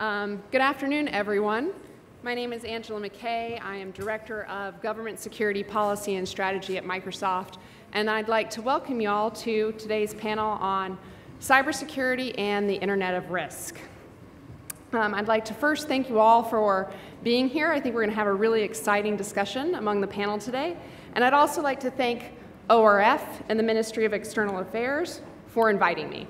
Good afternoon, everyone. My name is Angela McKay. I am Director of Government Security Policy and Strategy at Microsoft, and I'd like to welcome you all to today's panel on cybersecurity and the Internet of Risk. I'd like to first thank you all for being here. I think we're going to have a really exciting discussion among the panel today. And I'd also like to thank ORF and the Ministry of External Affairs for inviting me.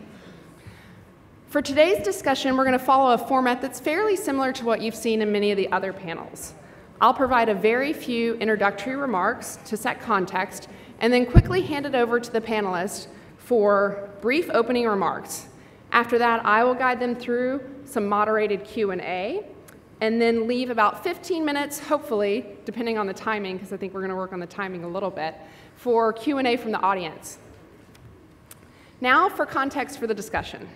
For today's discussion, we're going to follow a format that's fairly similar to what you've seen in many of the other panels. I'll provide a very few introductory remarks to set context, and then quickly hand it over to the panelists for brief opening remarks. After that, I will guide them through some moderated Q&A, and then leave about 15 minutes, hopefully, depending on the timing, because I think we're going to work on the timing a little bit, for Q&A from the audience. Now for context for the discussion.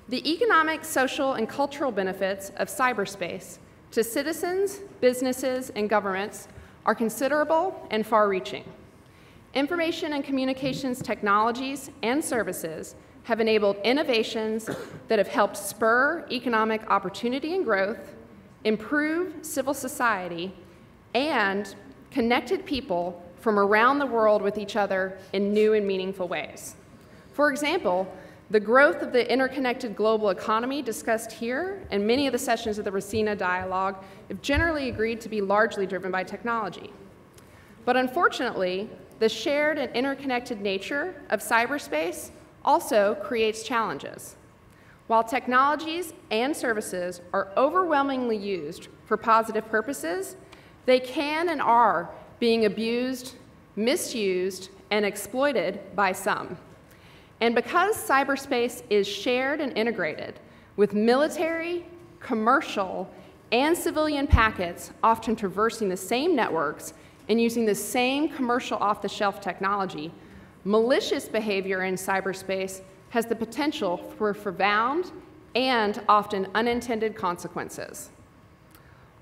The economic, social, and cultural benefits of cyberspace to citizens, businesses, and governments are considerable and far-reaching. Information and communications technologies and services have enabled innovations that have helped spur economic opportunity and growth, improve civil society, and connected people from around the world with each other in new and meaningful ways. For example, the growth of the interconnected global economy discussed here and many of the sessions of the Raisina Dialogue have generally agreed to be largely driven by technology. But unfortunately, the shared and interconnected nature of cyberspace also creates challenges. While technologies and services are overwhelmingly used for positive purposes, they can and are being abused, misused, and exploited by some. And because cyberspace is shared and integrated with military, commercial, and civilian packets often traversing the same networks and using the same commercial off-the-shelf technology, malicious behavior in cyberspace has the potential for profound and often unintended consequences.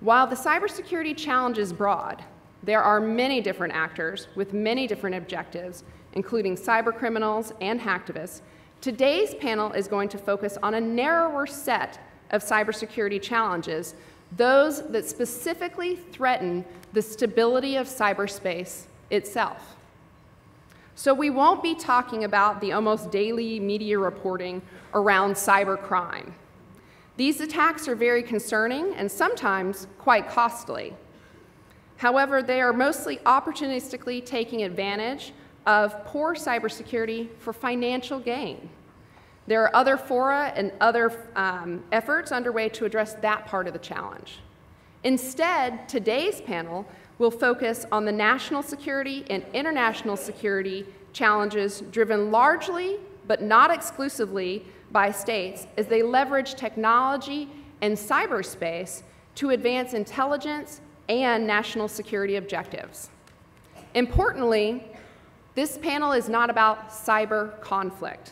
While the cybersecurity challenge is broad, there are many different actors with many different objectives, including cybercriminals and hacktivists. Today's panel is going to focus on a narrower set of cybersecurity challenges, those that specifically threaten the stability of cyberspace itself. So we won't be talking about the almost daily media reporting around cybercrime. These attacks are very concerning and sometimes quite costly. However, they are mostly opportunistically taking advantage of poor cybersecurity for financial gain. There are other fora and other efforts underway to address that part of the challenge. Instead, today's panel will focus on the national security and international security challenges driven largely, but not exclusively, by states as they leverage technology and cyberspace to advance intelligence and national security objectives. Importantly, this panel is not about cyber conflict.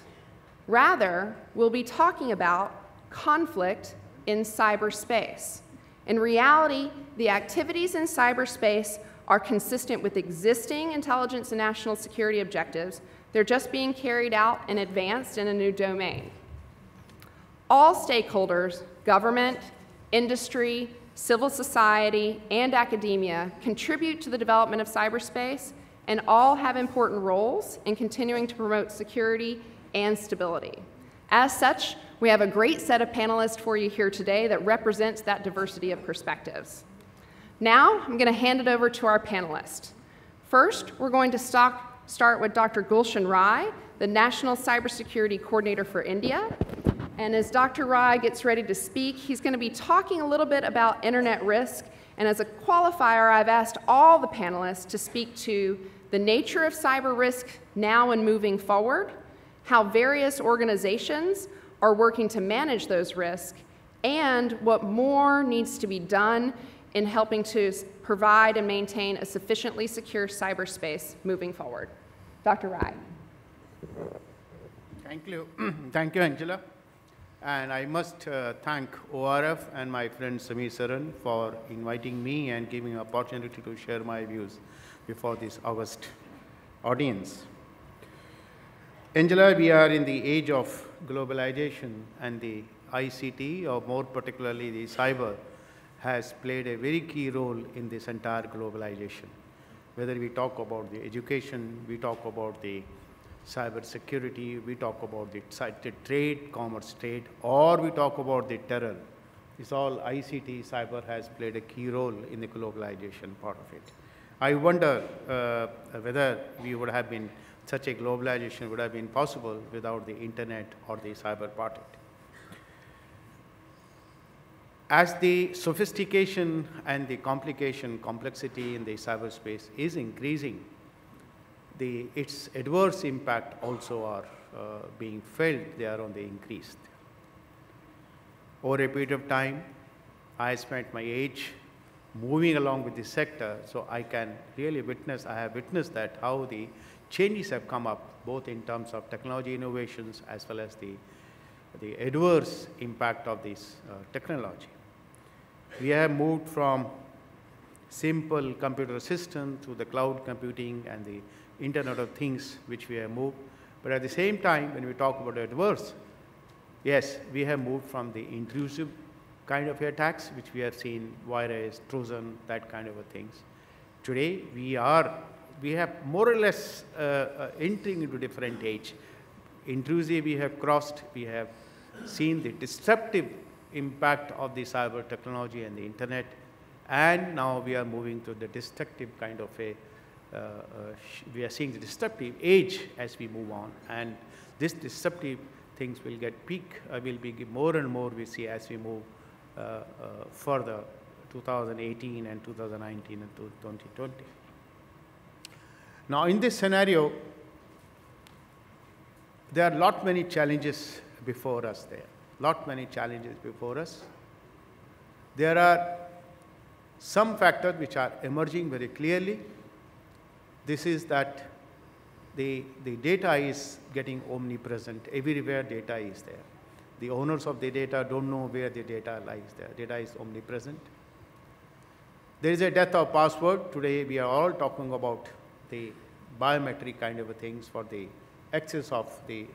Rather, we'll be talking about conflict in cyberspace. In reality, the activities in cyberspace are consistent with existing intelligence and national security objectives. They're just being carried out and advanced in a new domain. All stakeholders, government, industry, civil society, and academia contribute to the development of cyberspace and all have important roles in continuing to promote security and stability. As such, we have a great set of panelists for you here today that represents that diversity of perspectives. Now, I'm going to hand it over to our panelists. First, we're going to start with Dr. Gulshan Rai, the National Cybersecurity Coordinator for India. And as Dr. Rai gets ready to speak, he's going to be talking a little bit about internet risk. And as a qualifier, I've asked all the panelists to speak to the nature of cyber risk now and moving forward, how various organizations are working to manage those risks, and what more needs to be done in helping to provide and maintain a sufficiently secure cyberspace moving forward. Dr. Rai. Thank you. Thank you, Angela. And I must thank ORF and my friend Samir Saran for inviting me and giving me an opportunity to share my views before this august audience. Angela, we are in the age of globalization and the ICT, or more particularly the cyber, has played a very key role in this entire globalization. Whether we talk about the education, we talk about the cyber security, we talk about the trade, commerce trade, or we talk about the terror. It's all ICT, cyber has played a key role in the globalization part of it. I wonder whether we would have been, such a globalization would have been possible without the internet or the cyber part of it. As the sophistication and the complexity in the cyberspace is increasing, its adverse impact also are being felt, they are on the increased. Over a period of time, I spent my age moving along with the sector, so I can really I have witnessed that how the changes have come up, both in terms of technology innovations as well as the adverse impact of this technology. We have moved from simple computer system to the cloud computing and the Internet of Things, which we have moved. But at the same time, when we talk about adverse, yes, we have moved from the intrusive kind of attacks, which we have seen, virus, Trojan, that kind of things. Today, we have more or less entering into different age. Intrusive we have crossed, we have seen the disruptive impact of the cyber technology and the internet, and now we are moving to the destructive kind of we are seeing the disruptive age as we move on, and this disruptive things will get will be more and more we see as we move further, 2018 and 2019 and 2020. Now in this scenario, there are many challenges before us there. Many challenges before us. There are some factors which are emerging very clearly. This is that the data is getting omnipresent. Everywhere data is there. The owners of the data don't know where the data lies there. Data is omnipresent. There is a death of password. Today we are all talking about the biometric kind of things for the access of the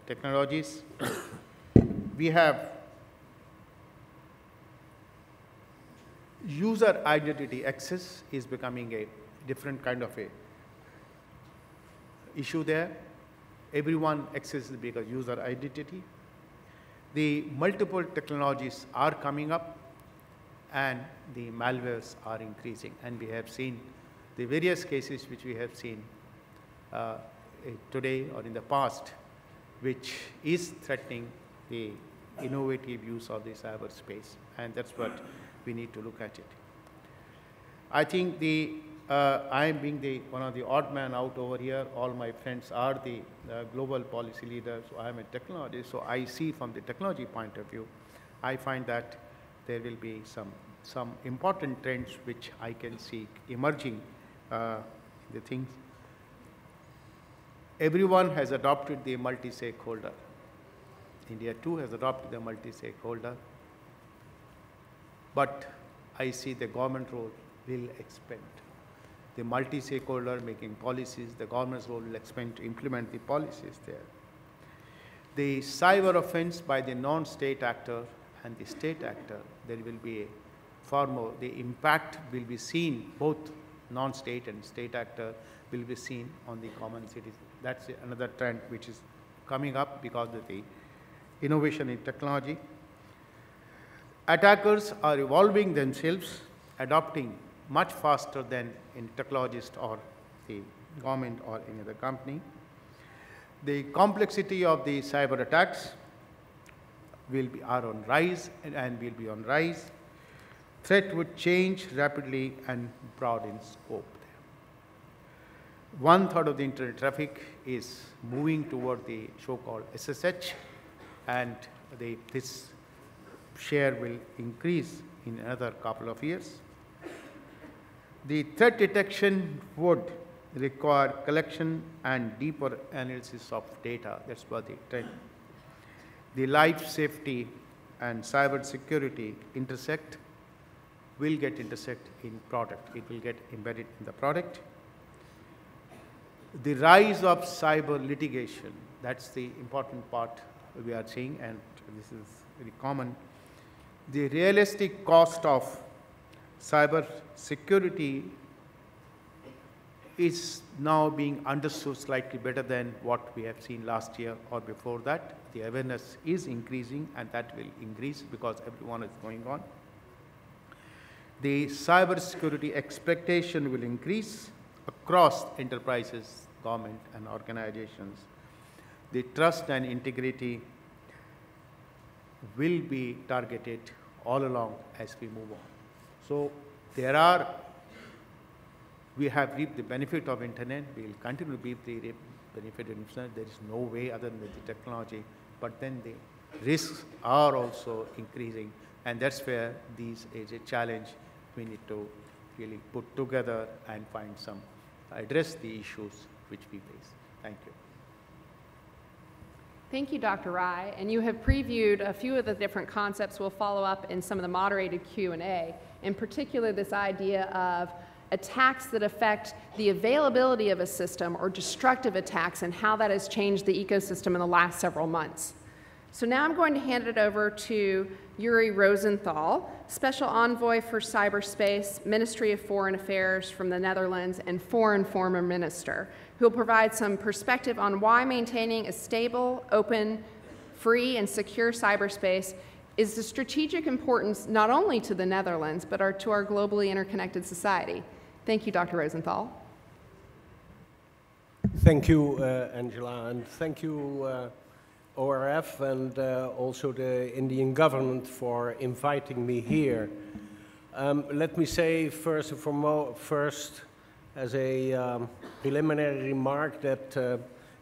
technologies. We have user identity access is becoming a different kind of a issue there. Everyone accesses because user identity. The multiple technologies are coming up and the malwares are increasing, and we have seen the various cases which we have seen today or in the past, which is threatening the innovative use of the cyberspace, and that's what we need to look at it. I think I am being one of the odd man out over here. All my friends are the global policy leaders, so I am a technologist, so I see from the technology point of view, I find that there will be some important trends which I can see emerging the things. Everyone has adopted the multi-stakeholder. India too has adopted the multi-stakeholder, but I see the government role will expand. The multi-stakeholder making policies, the government's role will expand to implement the policies there. The cyber offense by the non-state actor and the state actor, there will be a far more, the impact will be seen, both non-state and state actor will be seen on the common citizen. That's another trend which is coming up because of the innovation in technology. Attackers are evolving themselves, adopting much faster than in technologists or the government or any other company. The complexity of the cyber attacks are on rise and will be on rise. Threat would change rapidly and broad in scope. 1/3 of the internet traffic is moving toward the so-called SSH, and this share will increase in another couple of years. The threat detection would require collection and deeper analysis of data. That's what the trend. The life safety and cyber security will get intersect in product. It will get embedded in the product. The rise of cyber litigation, that's the important part we are seeing, and this is very common. The realistic cost of cyber security is now being understood slightly better than what we have seen last year or before that. The awareness is increasing, and that will increase because everyone is going on. The cyber security expectation will increase across enterprises, government, and organizations. The trust and integrity will be targeted all along as we move on. So we have reaped the benefit of internet. We will continue to reap the benefit of internet. There is no way other than the technology, but then the risks are also increasing, and that's where this is a challenge we need to really put together and address the issues which we face. Thank you. Thank you, Dr. Rai. And you have previewed a few of the different concepts we'll follow up in some of the moderated Q&A, in particular this idea of attacks that affect the availability of a system or destructive attacks and how that has changed the ecosystem in the last several months. So now I'm going to hand it over to Uri Rosenthal, Special Envoy for Cyberspace, Ministry of Foreign Affairs from the Netherlands, and Foreign Former Minister, who will provide some perspective on why maintaining a stable, open, free, and secure cyberspace is of strategic importance not only to the Netherlands, but to our globally interconnected society. Thank you, Dr. Rosenthal. Thank you, Angela, and thank you, ORF, and also the Indian government for inviting me here. Let me say first and foremost, as a preliminary remark, that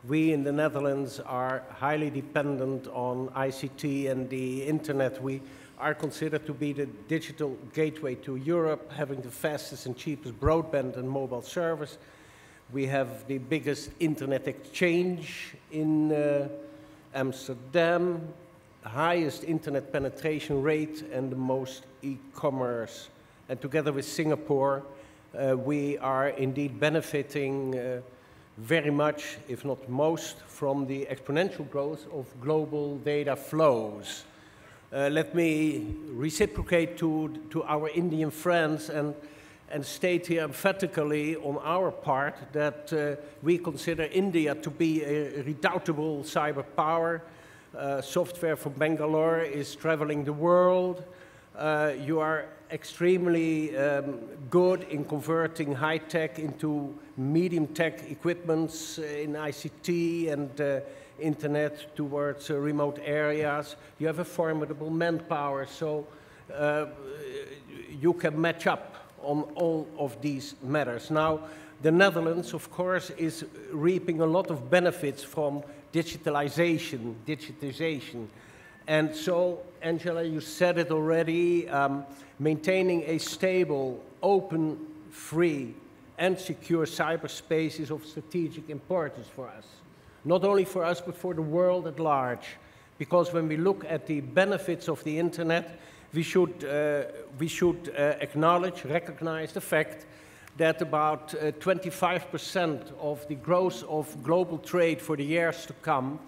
we in the Netherlands are highly dependent on ICT and the internet. We are considered to be the digital gateway to Europe, having the fastest and cheapest broadband and mobile service. We have the biggest internet exchange in Amsterdam, highest internet penetration rate, and the most e-commerce. And together with Singapore, we are indeed benefiting very much, if not most, from the exponential growth of global data flows. Let me reciprocate to our Indian friends and state here emphatically on our part that we consider India to be a redoubtable cyber power. Software from Bangalore is traveling the world. You are extremely good in converting high-tech into medium-tech equipments in ICT and internet towards remote areas. You have a formidable manpower, so you can match up on all of these matters. Now, the Netherlands, of course, is reaping a lot of benefits from digitization. And so, Angela, you said it already, maintaining a stable, open, free, and secure cyberspace is of strategic importance for us. Not only for us, but for the world at large. Because when we look at the benefits of the internet, we should recognize the fact that about 25% of the growth of global trade for the years to come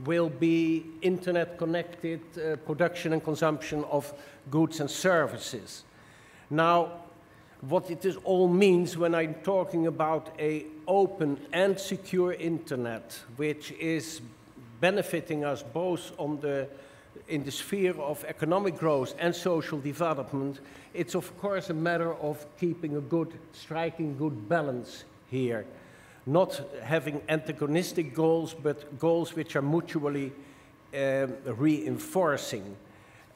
will be internet-connected production and consumption of goods and services. Now, what it all means when I'm talking about an open and secure internet, which is benefiting us both in the sphere of economic growth and social development, it's of course a matter of striking a good balance here. Not having antagonistic goals, but goals which are mutually reinforcing.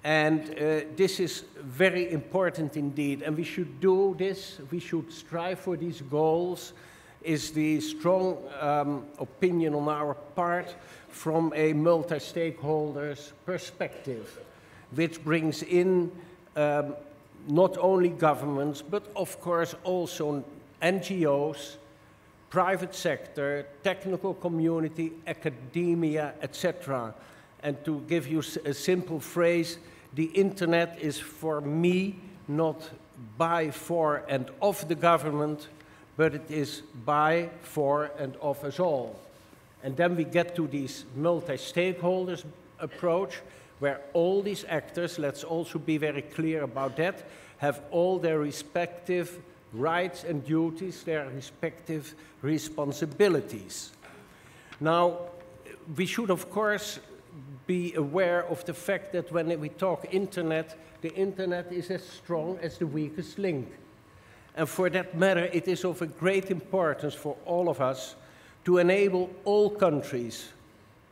And this is very important indeed, and we should do this, we should strive for these goals, is the strong opinion on our part from a multi-stakeholders perspective, which brings in not only governments, but of course also NGOs, private sector, technical community, academia, etc. And to give you a simple phrase, the internet is for me not by, for, and of the government, but it is by, for, and of us all. And then we get to this multi-stakeholders approach, where all these actors, let's also be very clear about that, have all their respective rights and duties, their respective responsibilities. Now, we should, of course, be aware of the fact that when we talk internet, the internet is as strong as the weakest link. And for that matter, it is of a great importance for all of us to enable all countries,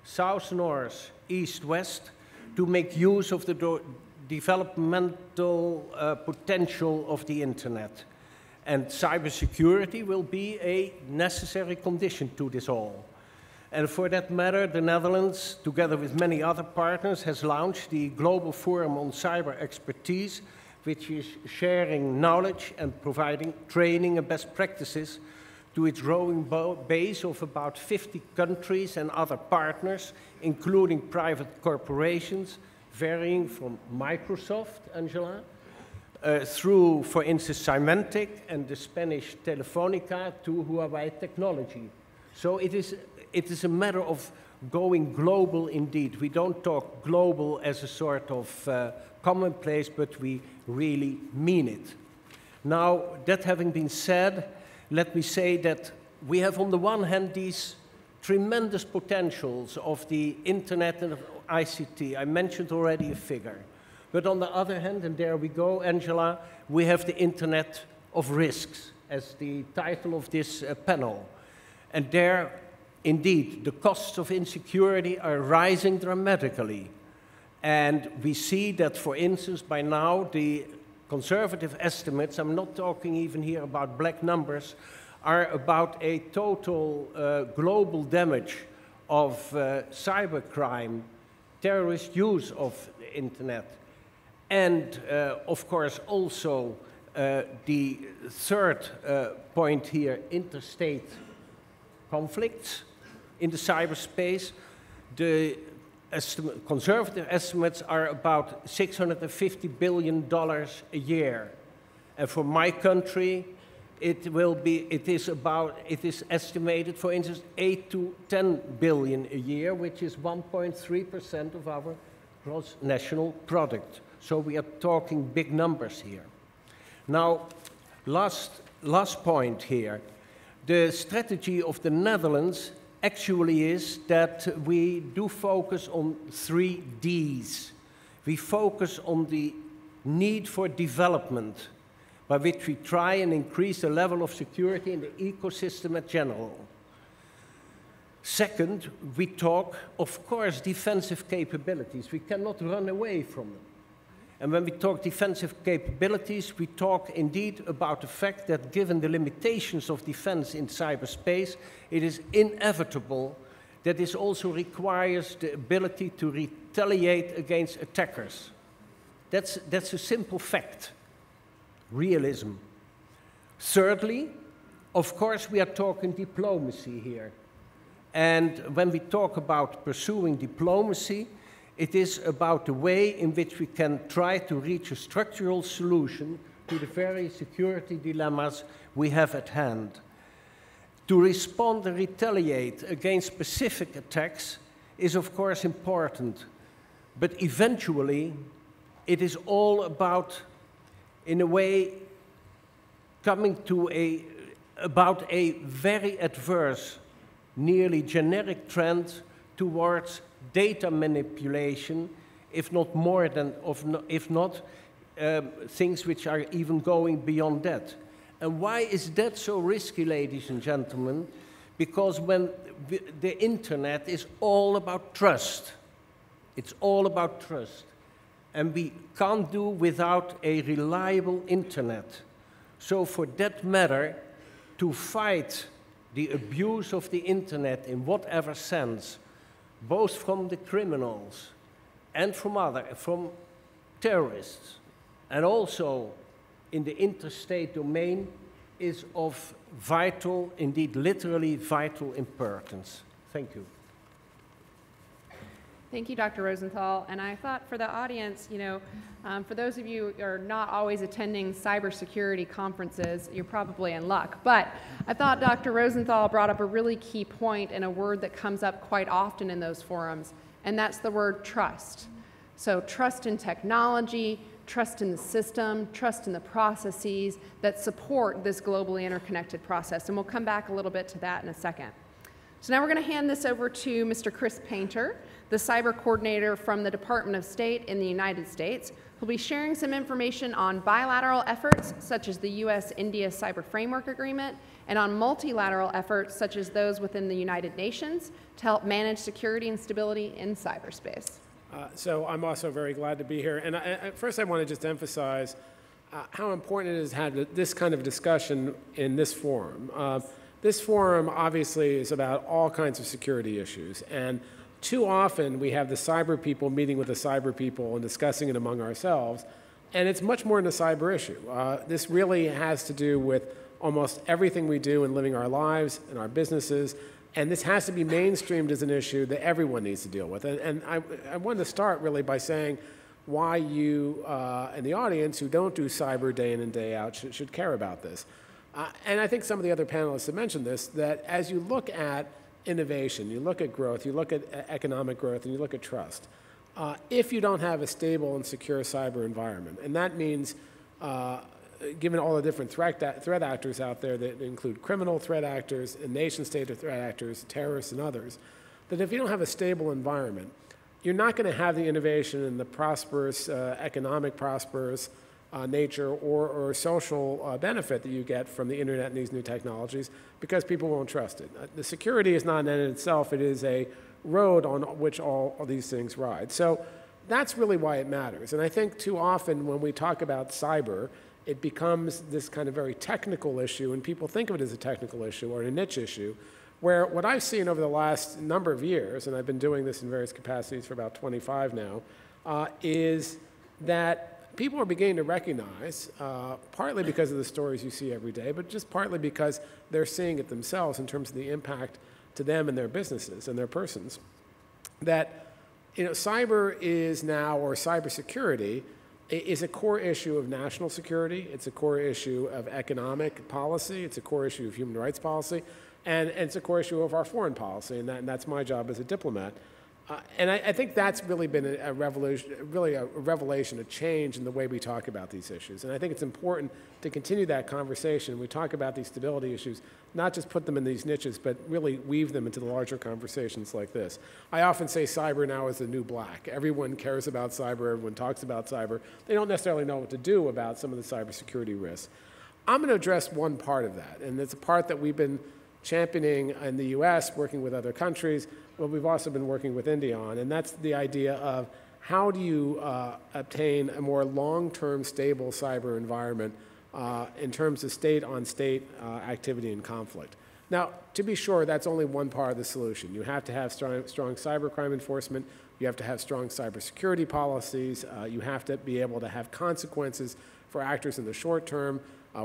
south, north, east, west, to make use of the developmental potential of the internet. And cybersecurity will be a necessary condition to this all. And for that matter, the Netherlands, together with many other partners, has launched the Global Forum on Cyber Expertise, which is sharing knowledge and providing training and best practices to its growing base of about 50 countries and other partners, including private corporations, varying from Microsoft, Angela, through, for instance, Symantec and the Spanish Telefónica to Huawei Technology. So it is a matter of going global indeed. We don't talk global as a sort of commonplace, but we really mean it. Now, that having been said, let me say that we have on the one hand these tremendous potentials of the internet and of ICT. I mentioned already a figure. But on the other hand, and there we go, Angela, we have the internet of risks as the title of this panel. And there, indeed, the costs of insecurity are rising dramatically. And we see that, for instance, by now, the conservative estimates, I'm not talking even here about black numbers, are about a total global damage of cybercrime, terrorist use of the internet. And, of course, also the third point here, interstate conflicts in the cyberspace. The conservative estimates are about $650 billion a year. And for my country, it is estimated, for instance, 8 to 10 billion a year, which is 1.3% of our gross national product. So we are talking big numbers here. Now, last point here. The strategy of the Netherlands actually is that we do focus on 3 Ds. We focus on the need for development, by which we try and increase the level of security in the ecosystem in general. Second, we talk, of course, defensive capabilities. We cannot run away from them. And when we talk defensive capabilities, we talk indeed about the fact that given the limitations of defense in cyberspace, it is inevitable that this also requires the ability to retaliate against attackers. That's a simple fact, realism. Thirdly, of course, we are talking diplomacy here. And when we talk about pursuing diplomacy, it is about the way in which we can try to reach a structural solution to the very security dilemmas we have at hand. To respond and retaliate against specific attacks is, of course, important. But eventually, it is all about, in a way, coming to about a very adverse, nearly generic trend towards data manipulation, if not more than, if not things which are even going beyond that. And why is that so risky, ladies and gentlemen? Because when the internet is all about trust. It's all about trust. And we can't do without a reliable internet. So for that matter, to fight the abuse of the internet in whatever sense, both from the criminals and from terrorists, and also in the interstate domain, is of vital, indeed literally vital importance. Thank you. Thank you, Dr. Rosenthal. And I thought for the audience, you know, for those of you who are not always attending cybersecurity conferences, you're probably in luck. But I thought Dr. Rosenthal brought up a really key point and a word that comes up quite often in those forums, and that's the word trust. So trust in technology, trust in the system, trust in the processes that support this globally interconnected process. And we'll come back a little bit to that in a second. So now we're going to hand this over to Mr. Chris Painter, the cyber coordinator from the Department of State in the United States, who'll be sharing some information on bilateral efforts such as the U.S.-India Cyber Framework Agreement and on multilateral efforts such as those within the United Nations to help manage security and stability in cyberspace. So I'm also very glad to be here. And first I want to just emphasize how important it is to have this kind of discussion in this forum. This forum obviously is about all kinds of security issues. And too often we have the cyber people meeting with the cyber people and discussing it among ourselves. And it's much more than a cyber issue. This really has to do with almost everything we do in living our lives and our businesses. And this has to be mainstreamed as an issue that everyone needs to deal with. And I wanted to start really by saying why you in the audience who don't do cyber day in and day out should care about this. And I think some of the other panelists have mentioned this, that as you look at innovation, you look at growth, you look at economic growth, and you look at trust, if you don't have a stable and secure cyber environment, and that means given all the different threat actors out there that include criminal threat actors and nation-state threat actors, terrorists and others, that if you don't have a stable environment, you're not going to have the innovation and the prosperous, economic prosperous nature or social benefit that you get from the internet and these new technologies because people won't trust it. The security is not an end in itself, it is a road on which all these things ride. So that's really why it matters. And I think too often when we talk about cyber, it becomes this kind of very technical issue, and people think of it as a technical issue or a niche issue, where what I've seen over the last number of years, and I've been doing this in various capacities for about 25 now, is that people are beginning to recognize, partly because of the stories you see every day, but just partly because they're seeing it themselves in terms of the impact to them and their businesses and their persons, that cyber is now, or cybersecurity, is a core issue of national security. It's a core issue of economic policy. It's a core issue of human rights policy. And it's a core issue of our foreign policy, and that's my job as a diplomat. And I think that's really been a revelation, a change in the way we talk about these issues. And I think it's important to continue that conversation. We talk about these stability issues, not just put them in these niches, but really weave them into the larger conversations like this. I often say cyber now is the new black. Everyone cares about cyber, everyone talks about cyber. They don't necessarily know what to do about some of the cybersecurity risks. I'm going to address one part of that, and it's a part that we've been championing in the US, working with other countries, but we've also been working with India on, and that's the idea of how do you obtain a more long-term stable cyber environment in terms of state-on-state activity and conflict. Now, to be sure, that's only one part of the solution. You have to have strong cybercrime enforcement, you have to have strong cybersecurity policies, you have to be able to have consequences for actors in the short term,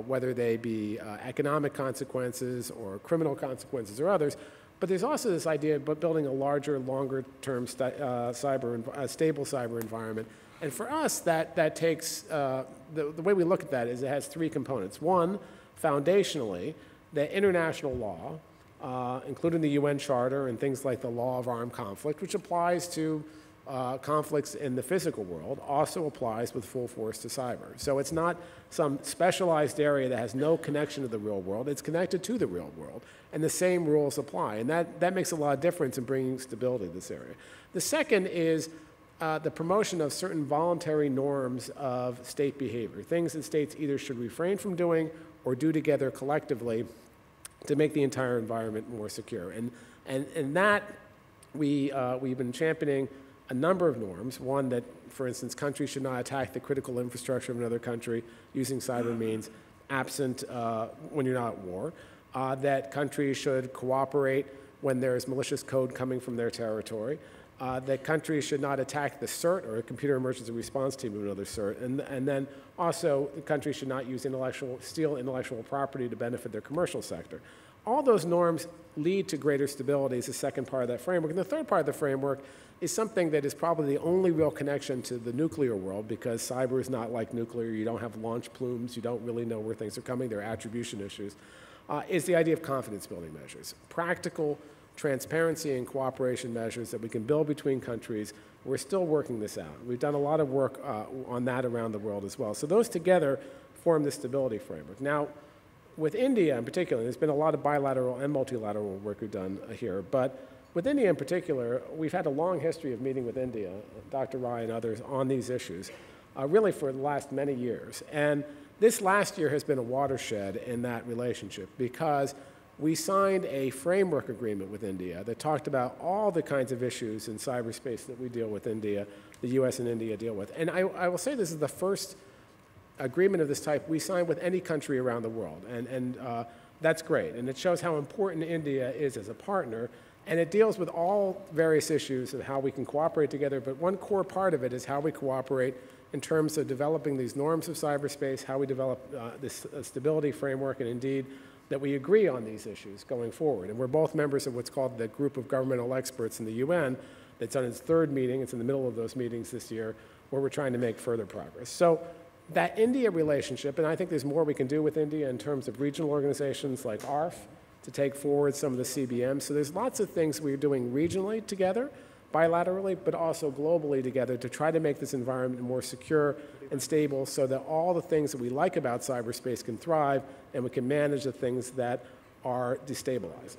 whether they be economic consequences or criminal consequences or others. But there's also this idea of building a larger, longer-term stable cyber environment. And for us, that takes, the way we look at that is it has three components. One, foundationally, that international law, including the UN Charter and things like the law of armed conflict, which applies to conflicts in the physical world, also applies with full force to cyber. So it's not some specialized area that has no connection to the real world. It's connected to the real world, and the same rules apply. And that makes a lot of difference in bringing stability to this area. The second is the promotion of certain voluntary norms of state behavior, things that states either should refrain from doing or do together collectively to make the entire environment more secure. And that we've been championing a number of norms. One, that, for instance, countries should not attack the critical infrastructure of another country using cyber means absent when you're not at war. That countries should cooperate when there's malicious code coming from their territory. That countries should not attack the CERT, or a computer emergency response team of another CERT. And then also, countries should not use steal intellectual property to benefit their commercial sector. All those norms lead to greater stability is the second part of that framework. And the third part of the framework is something that is probably the only real connection to the nuclear world, because cyber is not like nuclear. You don't have launch plumes. You don't really know where things are coming. There are attribution issues, is the idea of confidence building measures. Practical, transparency and cooperation measures that we can build between countries. We're still working this out. We've done a lot of work on that around the world as well. So those together form the stability framework. Now, with India in particular, there's been a lot of bilateral and multilateral work we've done here, but with India in particular, we've had a long history of meeting with India, Dr. Rai and others, on these issues, really for the last many years. And this last year has been a watershed in that relationship because we signed a framework agreement with India that talked about all the kinds of issues in cyberspace that we deal with India, the US and India deal with. And I will say this is the first agreement of this type we signed with any country around the world. And that's great. And it shows how important India is as a partner. And it deals with all various issues of how we can cooperate together. But one core part of it is how we cooperate in terms of developing these norms of cyberspace, how we develop this stability framework, and indeed that we agree on these issues going forward. And we're both members of what's called the Group of Governmental Experts in the UN that's on its third meeting. It's in the middle of those meetings this year where we're trying to make further progress. So that India relationship, and I think there's more we can do with India in terms of regional organizations like ARF to take forward some of the CBMs. So there's lots of things we're doing regionally together, bilaterally, but also globally together to try to make this environment more secure and stable so that all the things that we like about cyberspace can thrive and we can manage the things that are destabilizing.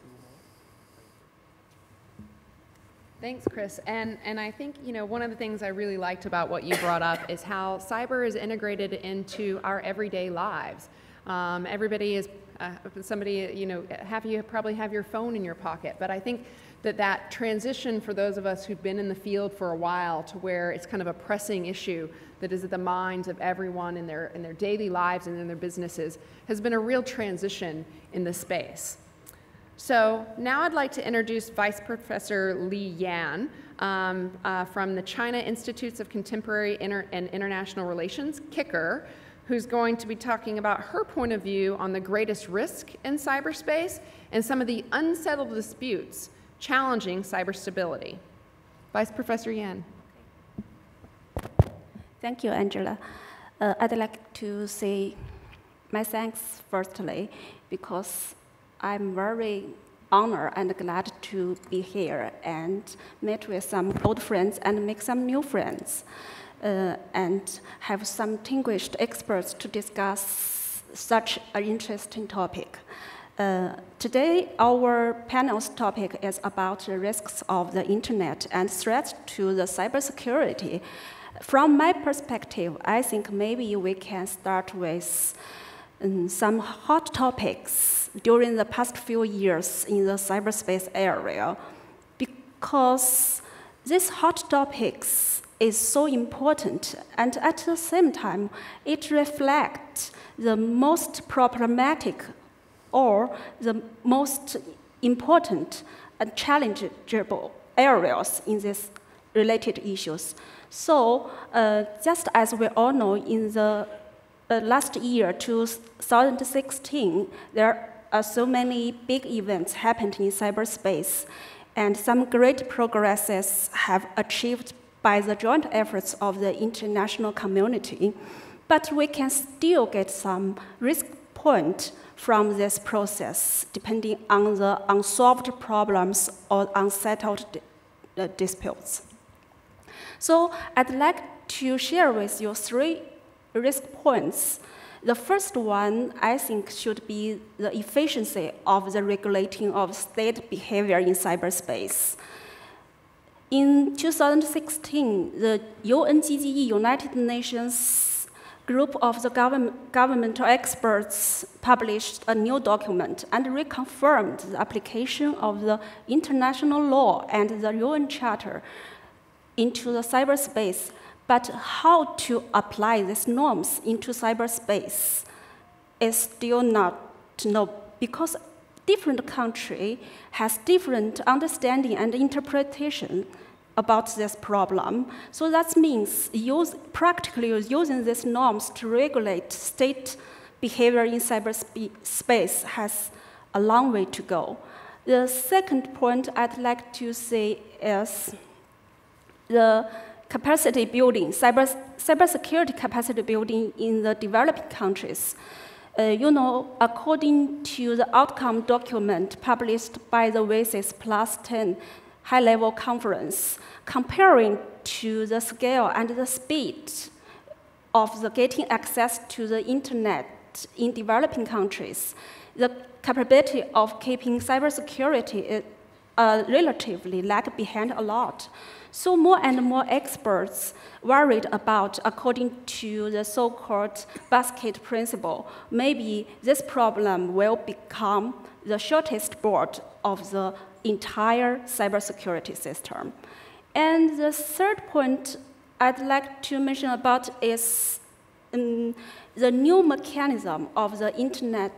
Thanks, Chris. And I think, one of the things I really liked about what you brought up is how cyber is integrated into our everyday lives. Everybody is, you probably have your phone in your pocket, but I think that transition for those of us who've been in the field for a while to where it's kind of a pressing issue that is at the minds of everyone in their daily lives and in their businesses has been a real transition in the space. So now I'd like to introduce Vice Professor Li Yan from the China Institutes of Contemporary and International Relations, KICR, who's going to be talking about her point of view on the greatest risk in cyberspace and some of the unsettled disputes challenging cyber stability. Vice Professor Yan. Thank you, Angela. I'd like to say my thanks firstly because I'm very honored and glad to be here and meet with some old friends and make some new friends and have some distinguished experts to discuss such an interesting topic. Today, our panel's topic is about the risks of the internet and threats to the cybersecurity. From my perspective, I think maybe we can start with some hot topics during the past few years in the cyberspace area, because these hot topics is so important, and at the same time, it reflects the most problematic or the most important and challengeable areas in these related issues. So just as we all know, in the last year, 2016, there are so many big events happened in cyberspace, and some great progresses have achieved by the joint efforts of the international community. But we can still get some risk point from this process, depending on the unsolved problems or unsettled disputes. So I'd like to share with you 3 risk points. The first one, I think, should be the efficiency of the regulating of state behavior in cyberspace. In 2016, the UNGGE, United Nations group of the governmental experts published a new document and reconfirmed the application of the international law and the UN Charter into the cyberspace. But how to apply these norms into cyberspace is still not known, because different country has different understanding and interpretation about this problem. So that means practically using these norms to regulate state behavior in cyberspace has a long way to go. The second point I'd like to say is the capacity building, cybersecurity capacity building in the developing countries. According to the outcome document published by the WASIS Plus 10 high-level conference, comparing to the scale and the speed of the getting access to the internet in developing countries, the capability of keeping cybersecurity is relatively lag behind a lot. So more and more experts worried about, according to the so-called basket principle, maybe this problem will become the shortest board of the entire cybersecurity system. And the third point I'd like to mention about is the new mechanism of the internet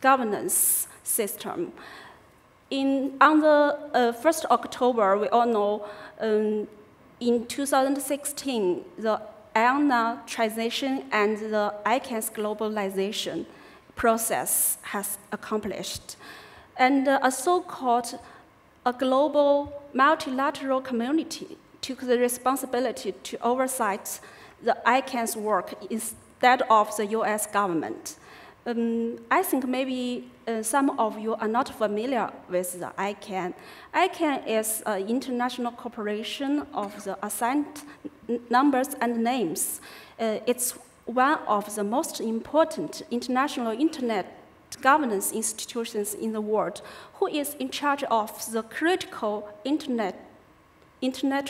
governance system. On the 1st October, we all know, in 2016, the IANA transition and the ICANN's globalization process has accomplished. And a so-called global multilateral community took the responsibility to oversight the ICANN's work instead of the US government. I think maybe some of you are not familiar with the ICANN. ICANN is an international corporation of the assigned numbers and names. It's one of the most important international internet governance institutions in the world, who is in charge of the critical internet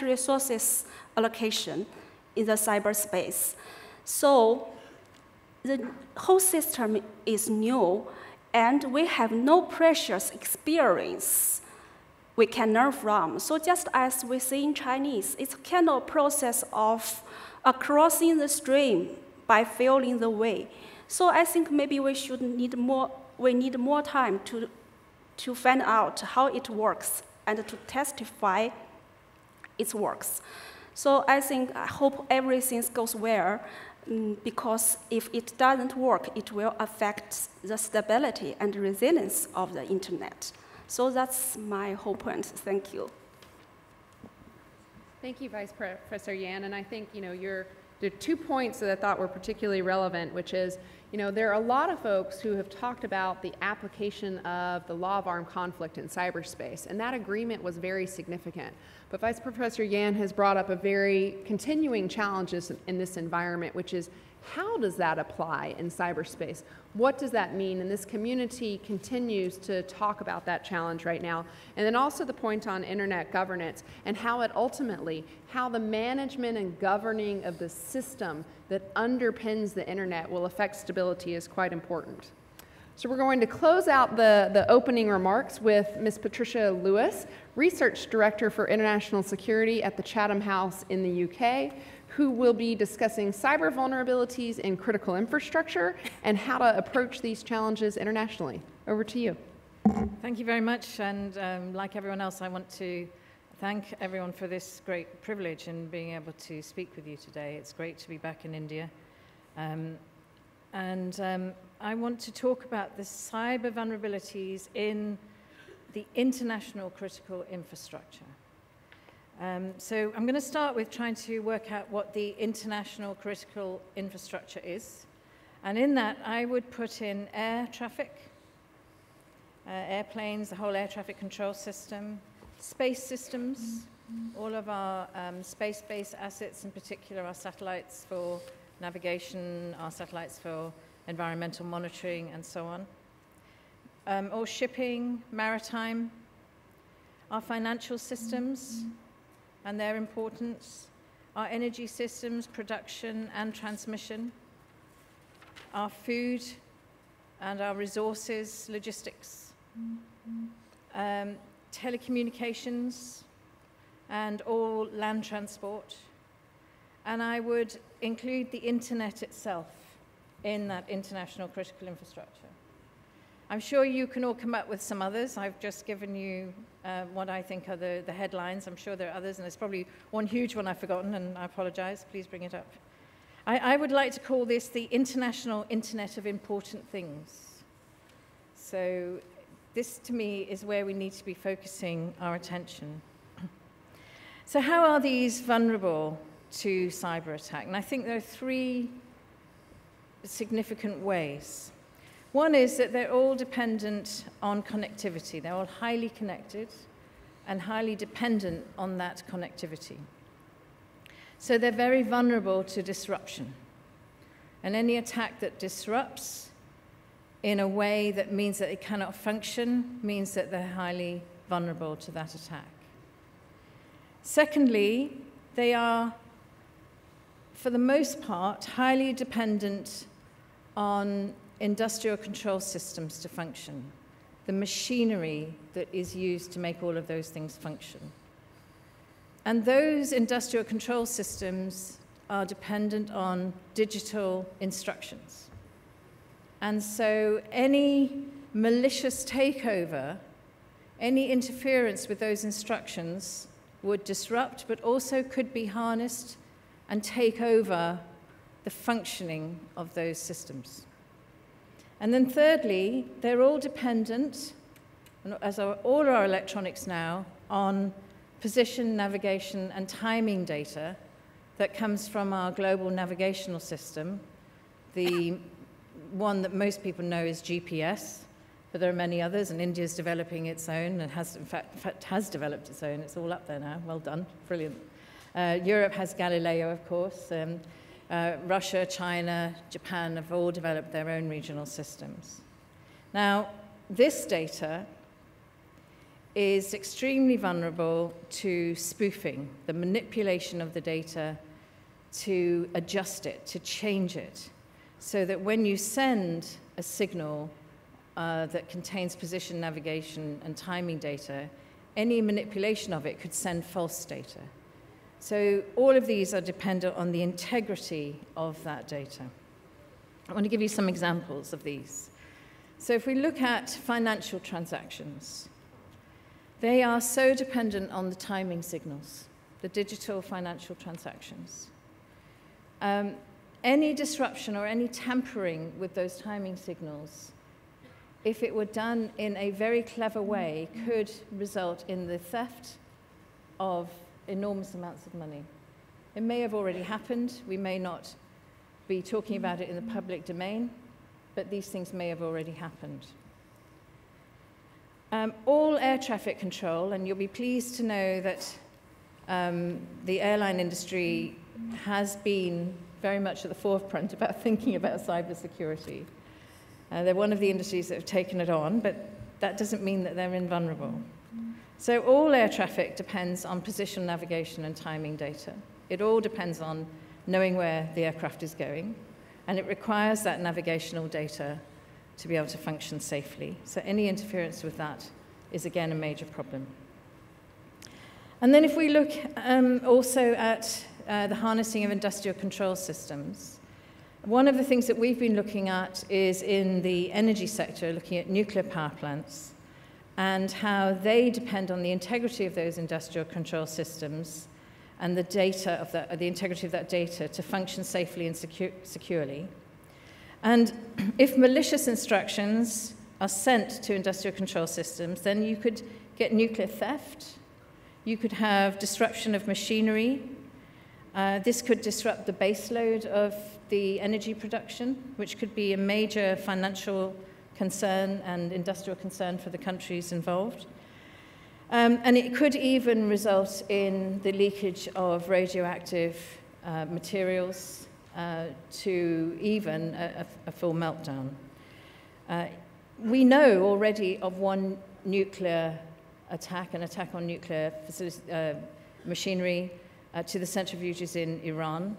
resources allocation in the cyberspace. So the whole system is new, and we have no precious experience we can learn from. So just as we say in Chinese, it's a kind of process of crossing the stream by feeling the way. So I think maybe we need more time to find out how it works and to testify its works. So I hope everything goes well, because if it doesn't work, it will affect the stability and resilience of the internet. So that's my whole point. Thank you. Thank you, Vice Professor Yan. And I think, there are 2 points that I thought were particularly relevant, which is, there are a lot of folks who have talked about the application of the law of armed conflict in cyberspace, and that agreement was very significant. But Vice Professor Yan has brought up a very continuing challenges in this environment, which is, how does that apply in cyberspace? What does that mean? And this community continues to talk about that challenge right now. And then also the point on internet governance and how the management and governing of the system that underpins the internet will affect stability is quite important. So we're going to close out the opening remarks with Ms. Patricia Lewis, Research Director for International Security at the Chatham House in the UK, who will be discussing cyber vulnerabilities in critical infrastructure and how to approach these challenges internationally. Over to you. Thank you very much. And like everyone else, I want to thank everyone for this great privilege in being able to speak with you today. It's great to be back in India. I want to talk about the cyber vulnerabilities in the international critical infrastructure. So I'm going to start with trying to work out what the international critical infrastructure is. And in that, I would put in air traffic, airplanes, the whole air traffic control system, space systems, all of our space-based assets, in particular our satellites for navigation, our satellites for environmental monitoring, and so on. Or shipping, maritime, our financial systems and their importance, our energy systems, production and transmission, our food and our resources, logistics, telecommunications, and all land transport. And I would include the internet itself in that international critical infrastructure. I'm sure you can all come up with some others. I've just given you what I think are the headlines. I'm sure there are others, and there's probably one huge one I've forgotten, and I apologize. Please bring it up. I would like to call this the International Internet of Important Things. So this, to me, is where we need to be focusing our attention. So how are these vulnerable to cyber attack? And I think there are three significant ways. One is that they're all dependent on connectivity. They're all highly connected and highly dependent on that connectivity. So they're very vulnerable to disruption. And any attack that disrupts in a way that means that it cannot function means that they're highly vulnerable to that attack. Secondly, they are, for the most part, highly dependent on industrial control systems to function, the machinery that is used to make all of those things function. And those industrial control systems are dependent on digital instructions. And so any malicious takeover, any interference with those instructions would disrupt, but also could be harnessed and take over the functioning of those systems. And then thirdly, they're all dependent, as are all our electronics now, on position, navigation, and timing data that comes from our global navigational system. The one that most people know is GPS, but there are many others, and India's developing its own, and has, in fact has developed its own. It's all up there now. Well done. Brilliant. Europe has Galileo, of course. Russia, China, Japan have all developed their own regional systems. Now, this data is extremely vulnerable to spoofing, the manipulation of the data to adjust it, to change it, so that when you send a signal that contains position, navigation, and timing data, any manipulation of it could send false data. So all of these are dependent on the integrity of that data. I want to give you some examples of these. So if we look at financial transactions, they are so dependent on the timing signals, the digital financial transactions. Any disruption or any tampering with those timing signals, if it were done in a very clever way, could result in the theft of enormous amounts of money. It may have already happened. We may not be talking about it in the public domain, but these things may have already happened. All air traffic control, and you'll be pleased to know that the airline industry has been very much at the forefront about thinking about cybersecurity. They're one of the industries that have taken it on, but that doesn't mean that they're invulnerable. So all air traffic depends on position, navigation, and timing data. It all depends on knowing where the aircraft is going, and it requires that navigational data to be able to function safely. So any interference with that is, again, a major problem. And then if we look also at the harnessing of industrial control systems, one of the things that we've been looking at is in the energy sector, looking at nuclear power plants, and how they depend on the integrity of those industrial control systems and the data of the integrity of that data to function safely and securely. And if malicious instructions are sent to industrial control systems, then you could get nuclear theft, you could have disruption of machinery, this could disrupt the baseload of the energy production, which could be a major financial concern and industrial concern for the countries involved. And it could even result in the leakage of radioactive materials to even a full meltdown. We know already of one nuclear attack, an attack on nuclear machinery to the centrifuges in Iran,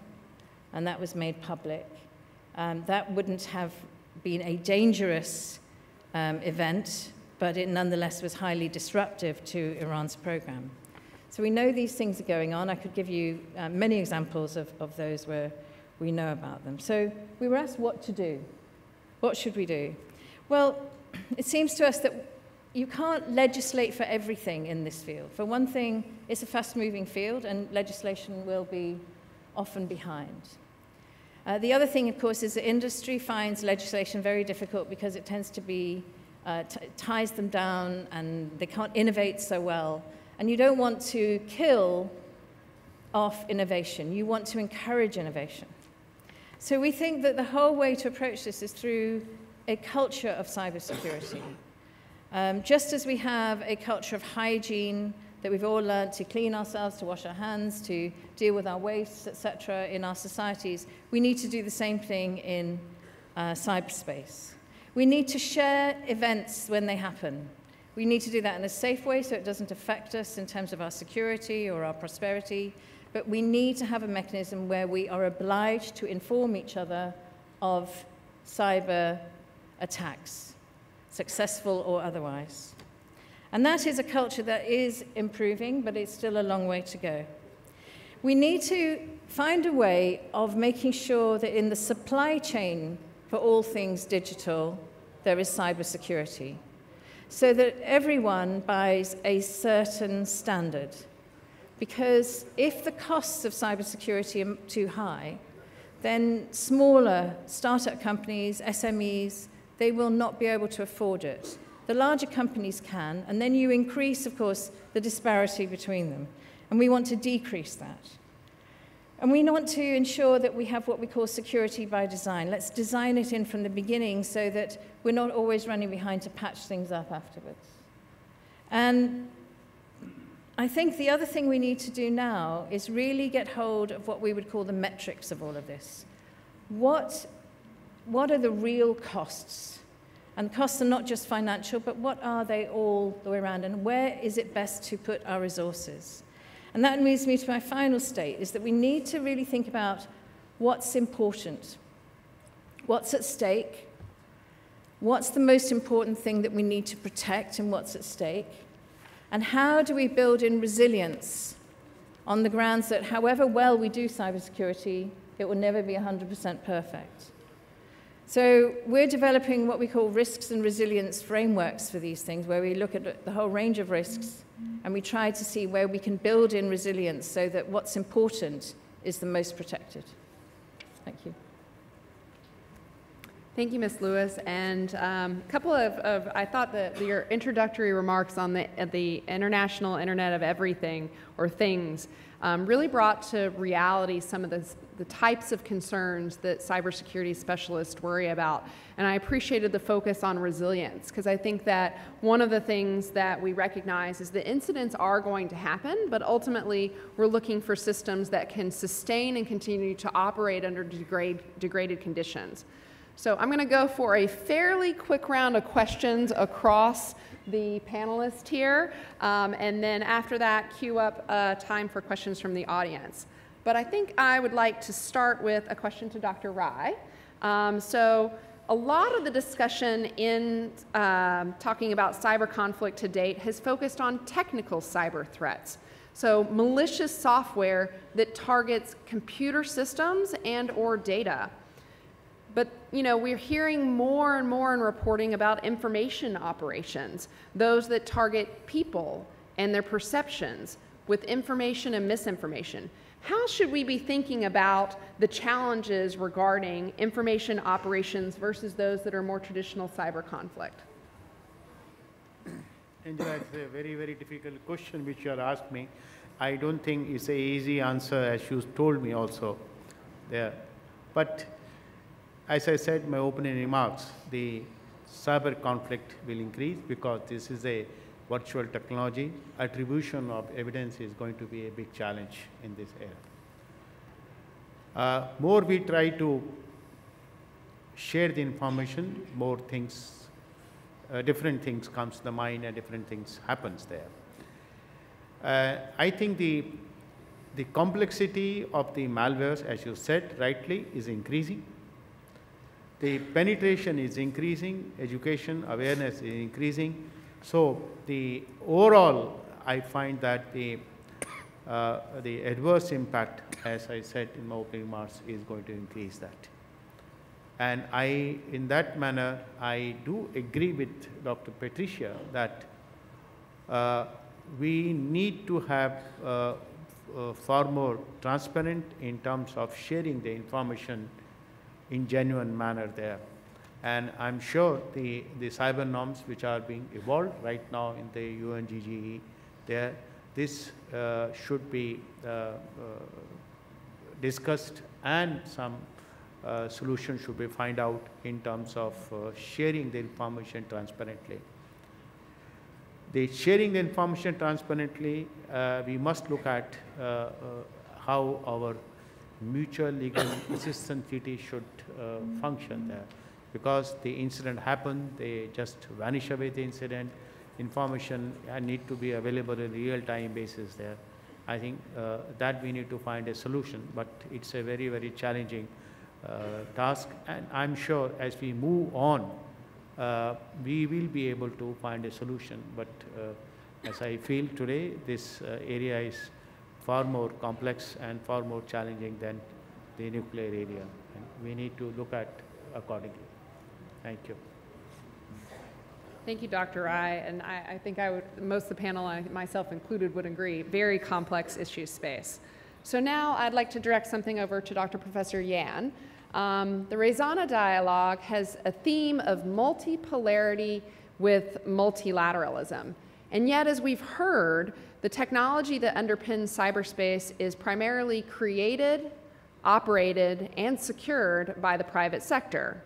and that was made public. That wouldn't have been a dangerous event, but it nonetheless was highly disruptive to Iran's program. So we know these things are going on. I could give you many examples of those where we know about them. So we were asked what to do. What should we do? Well, it seems to us that you can't legislate for everything in this field. For one thing, it's a fast-moving field, and legislation will be often behind. The other thing, of course, is that industry finds legislation very difficult because it tends to be, ties them down, and they can't innovate so well. And you don't want to kill off innovation. You want to encourage innovation. So we think that the whole way to approach this is through a culture of cybersecurity. Just as we have a culture of hygiene that we've all learned to clean ourselves, to wash our hands, to deal with our wastes, etc., in our societies, we need to do the same thing in cyberspace. We need to share events when they happen. We need to do that in a safe way so it doesn't affect us in terms of our security or our prosperity, but we need to have a mechanism where we are obliged to inform each other of cyber attacks, successful or otherwise. And that is a culture that is improving, but it's still a long way to go. We need to find a way of making sure that in the supply chain for all things digital, there is cybersecurity, so that everyone buys a certain standard. Because if the costs of cybersecurity are too high, then smaller startup companies, SMEs, they will not be able to afford it. The larger companies can, and then you increase, of course, the disparity between them. And we want to decrease that. And we want to ensure that we have what we call security by design. Let's design it in from the beginning so that we're not always running behind to patch things up afterwards. And I think the other thing we need to do now is really get hold of what we would call the metrics of all of this. What are the real costs? And costs are not just financial, but what are they all the way around? And where is it best to put our resources? And that leads me to my final state, is that we need to really think about what's important, what's at stake, what's the most important thing that we need to protect and what's at stake, and how do we build in resilience on the grounds that however well we do cybersecurity, it will never be 100% perfect. So we're developing what we call risks and resilience frameworks for these things, where we look at the whole range of risks and we try to see where we can build in resilience so that what's important is the most protected. Thank you. Thank you, Ms. Lewis. And a couple of I thought that your introductory remarks on the International Internet of Everything, or things, really brought to reality some of the types of concerns that cybersecurity specialists worry about. And I appreciated the focus on resilience, because I think that one of the things that we recognize is that incidents are going to happen, but ultimately we're looking for systems that can sustain and continue to operate under degraded conditions. So I'm going to go for a fairly quick round of questions across the panelists here, and then after that, queue up time for questions from the audience. But I think I would like to start with a question to Dr. Rai. So a lot of the discussion in talking about cyber conflict to date has focused on technical cyber threats. So malicious software that targets computer systems and or data. But, you know, we're hearing more and more in reporting about information operations, those that target people and their perceptions with information and misinformation. How should we be thinking about the challenges regarding information operations versus those that are more traditional cyber conflict? Angela, it's a very, very difficult question which you have asked me. I don't think it's an easy answer, as you told me also there. But as I said in my opening remarks, the cyber conflict will increase because this is a virtual technology. Attribution of evidence is going to be a big challenge in this era. More we try to share the information, more things, different things comes to the mind and different things happens there. I think the complexity of the malwares, as you said rightly, is increasing. The penetration is increasing, education awareness is increasing. So the overall, I find that the adverse impact, as I said in my opening remarks, is going to increase that. And in that manner, I do agree with Dr. Patricia that we need to have far more transparent in terms of sharing the information in genuine manner there. And I'm sure the cyber norms which are being evolved right now in the UNGGE there, this should be discussed and some solution should be find out in terms of sharing the information transparently. The sharing the information transparently, we must look at how our mutual legal assistance treaty should function there. Because the incident happened, they just vanish away the incident. Information need to be available in real-time basis there. I think that we need to find a solution, but it's a very, very challenging task. And I'm sure as we move on, we will be able to find a solution. But as I feel today, this area is far more complex and far more challenging than the nuclear area. And we need to look at accordingly. Thank you. Thank you, Dr. Rai. And I think most of the panel, myself included, would agree, very complex issue space. So now I'd like to direct something over to Dr. Professor Yan. The Raisina Dialogue has a theme of multipolarity with multilateralism. And yet, as we've heard, the technology that underpins cyberspace is primarily created, operated, and secured by the private sector.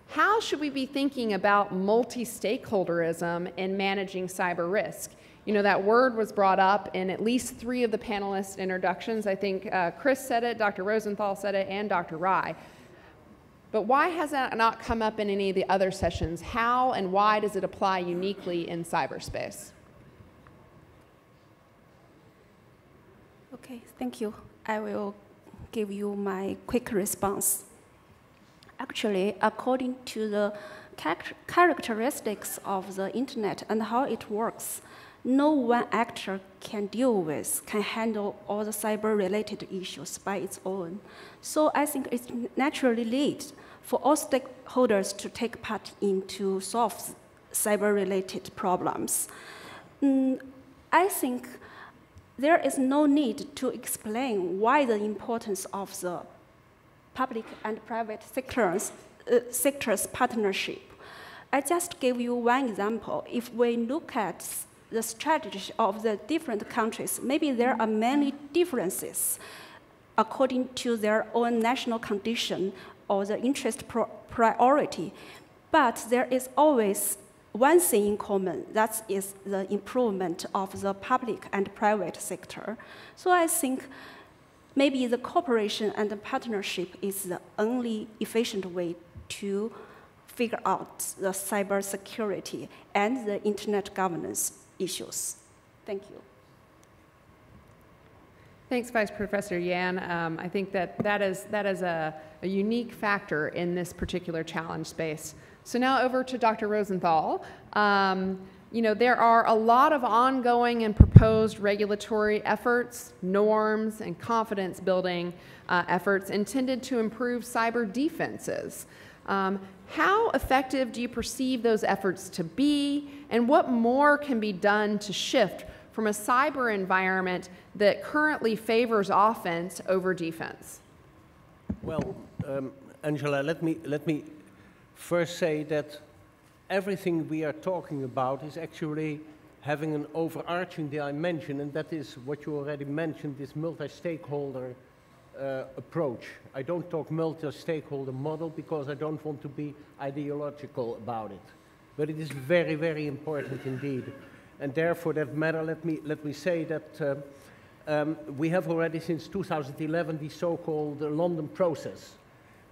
How should we be thinking about multi-stakeholderism in managing cyber risk? You know, that word was brought up in at least 3 of the panelists' introductions. I think Chris said it, Dr. Rosenthal said it, and Dr. Rai. But why has that not come up in any of the other sessions? How and why does it apply uniquely in cyberspace? Okay, thank you. I will give you my quick response. Actually, according to the characteristics of the internet and how it works, no one actor can handle all the cyber-related issues by its own. So I think it's naturally lead for all stakeholders to take part into solve cyber-related problems. I think there is no need to explain why the importance of the public and private sectors partnership. I just gave you one example. If we look at the strategy of the different countries, maybe there are many differences according to their own national condition or the interest priority. But there is always one thing in common, that is the improvement of the public and private sector. So I think maybe the cooperation and the partnership is the only efficient way to figure out the cybersecurity and the internet governance issues. Thank you. Thanks, Vice Professor Yan. I think that is a unique factor in this particular challenge space. So now over to Dr. Rosenthal. You know, there are a lot of ongoing and proposed regulatory efforts, norms, and confidence building efforts intended to improve cyber defenses. How effective do you perceive those efforts to be, and what more can be done to shift from a cyber environment that currently favors offense over defense? Well, Angela, let me first say that everything we are talking about is actually having an overarching dimension, and that is what you already mentioned, this multi-stakeholder approach. I don't talk multi-stakeholder model because I don't want to be ideological about it. But it is very, very important indeed. And therefore, that matter, let me say that we have already since 2011 the so-called London process,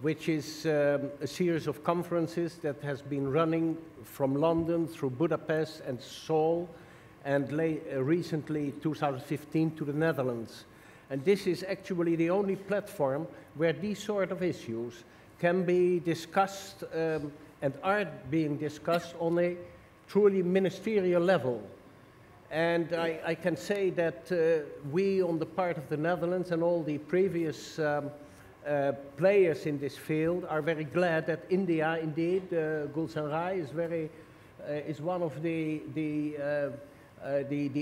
which is a series of conferences that has been running from London through Budapest and Seoul, and recently 2015 to the Netherlands. And this is actually the only platform where these sort of issues can be discussed and are being discussed on a truly ministerial level. And I can say that we, on the part of the Netherlands and all the previous players in this field, are very glad that India, indeed, Gulshan Rai is one of the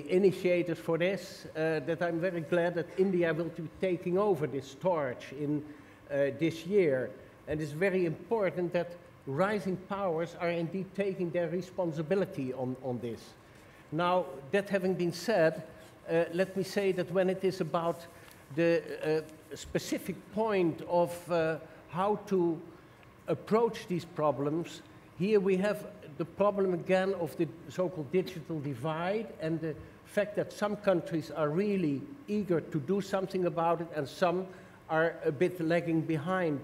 initiators for this, that I'm very glad that India will be taking over this torch in this year. And it's very important that rising powers are indeed taking their responsibility on this. Now, that having been said, let me say that when it is about the specific point of how to approach these problems. Here we have the problem again of the so-called digital divide and the fact that some countries are really eager to do something about it and some are a bit lagging behind.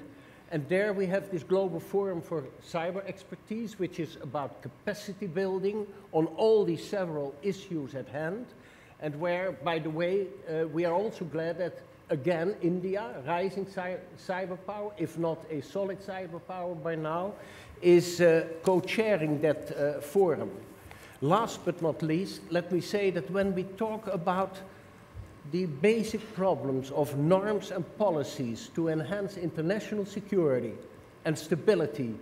And there we have this Global Forum for Cyber Expertise, which is about capacity building on all these several issues at hand. And where, by the way, we are also glad that, again, India, rising cyber power, if not a solid cyber power by now, is co-chairing that forum. Last but not least, let me say that when we talk about the basic problems of norms and policies to enhance international security and stability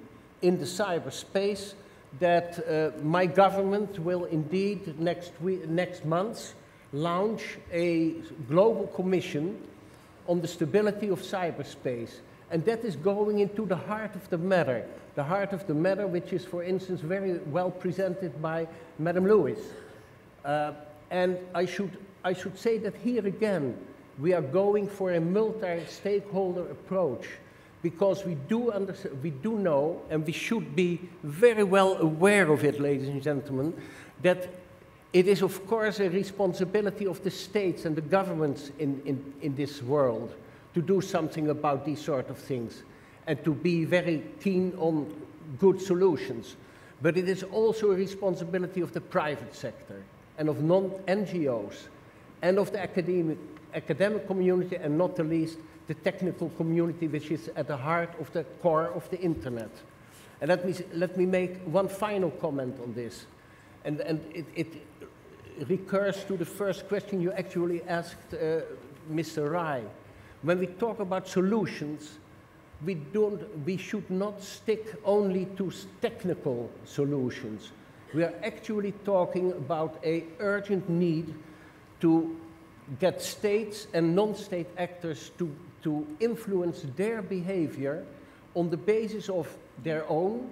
in the cyberspace, that my government will indeed next month launch a global commission on the stability of cyberspace. And that is going into the heart of the matter which is, for instance, very well presented by Madam Lewis. And I should say that here again, we are going for a multi-stakeholder approach, because we do know, and we should be very well aware of it, ladies and gentlemen, that it is, of course, a responsibility of the states and the governments in this world to do something about these sort of things and to be very keen on good solutions. But it is also a responsibility of the private sector and of non-NGOs and of the academic community, and not the least the technical community, which is at the heart of the core of the internet. And let me make one final comment on this. And it recurs to the first question you actually asked Mr. Rai. When we talk about solutions, we should not stick only to technical solutions. We are actually talking about an urgent need to get states and non-state actors to influence their behavior on the basis of their own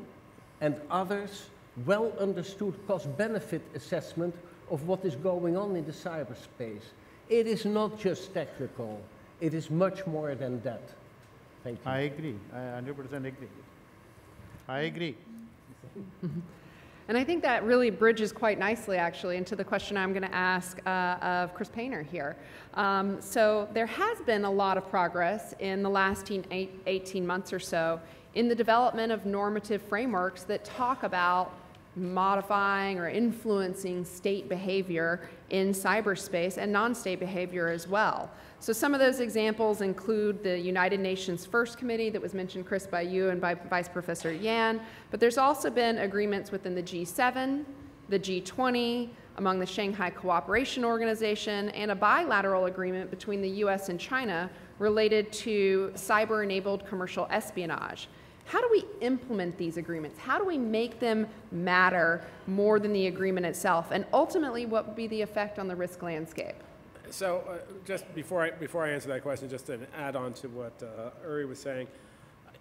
and others' well understood cost-benefit assessment of what is going on in the cyberspace. It is not just technical, it is much more than that. Thank you. I agree, I 100% agree. I agree. And I think that really bridges quite nicely, actually, into the question I'm going to ask of Chris Painter here. So there has been a lot of progress in the last 18 months or so in the development of normative frameworks that talk about modifying or influencing state behavior in cyberspace and non-state behavior as well. So some of those examples include the United Nations First Committee that was mentioned, Chris, by you and by Vice Professor Yan, but there's also been agreements within the G7, the G20, among the Shanghai Cooperation Organization, and a bilateral agreement between the US and China related to cyber-enabled commercial espionage. How do we implement these agreements? How do we make them matter more than the agreement itself? And ultimately, what would be the effect on the risk landscape? So just before I answer that question, just to add on to what Uri was saying,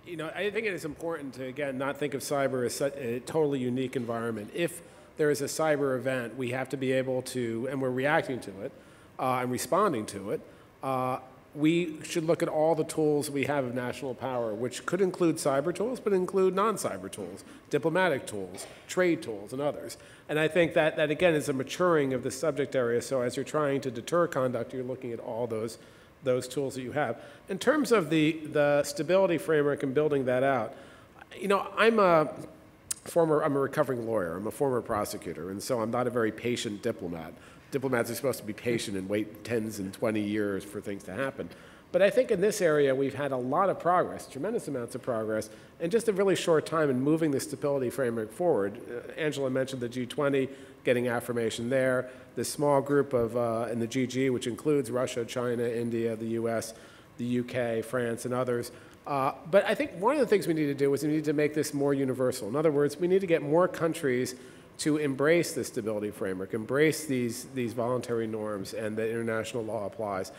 you know, I think it is important to, again, not think of cyber as a totally unique environment. If there is a cyber event, we have to be able to, and we're reacting to it and responding to it, we should look at all the tools we have of national power, which could include cyber tools, but include non-cyber tools, diplomatic tools, trade tools, and others. And I think that again, is a maturing of the subject area. So as you're trying to deter conduct, you're looking at all those tools that you have. In terms of the stability framework and building that out, you know, I'm a recovering lawyer. I'm a former prosecutor, and so I'm not a very patient diplomat. Diplomats are supposed to be patient and wait 10 and 20 years for things to happen. But I think in this area, we've had a lot of progress, tremendous amounts of progress, in just a really short time in moving the stability framework forward. Angela mentioned the G20, getting affirmation there, this small group of, in the GG, which includes Russia, China, India, the US, the UK, France, and others. But I think one of the things we need to do is we need to make this more universal. In other words, we need to get more countries to embrace the stability framework, embrace these voluntary norms, and that international law applies.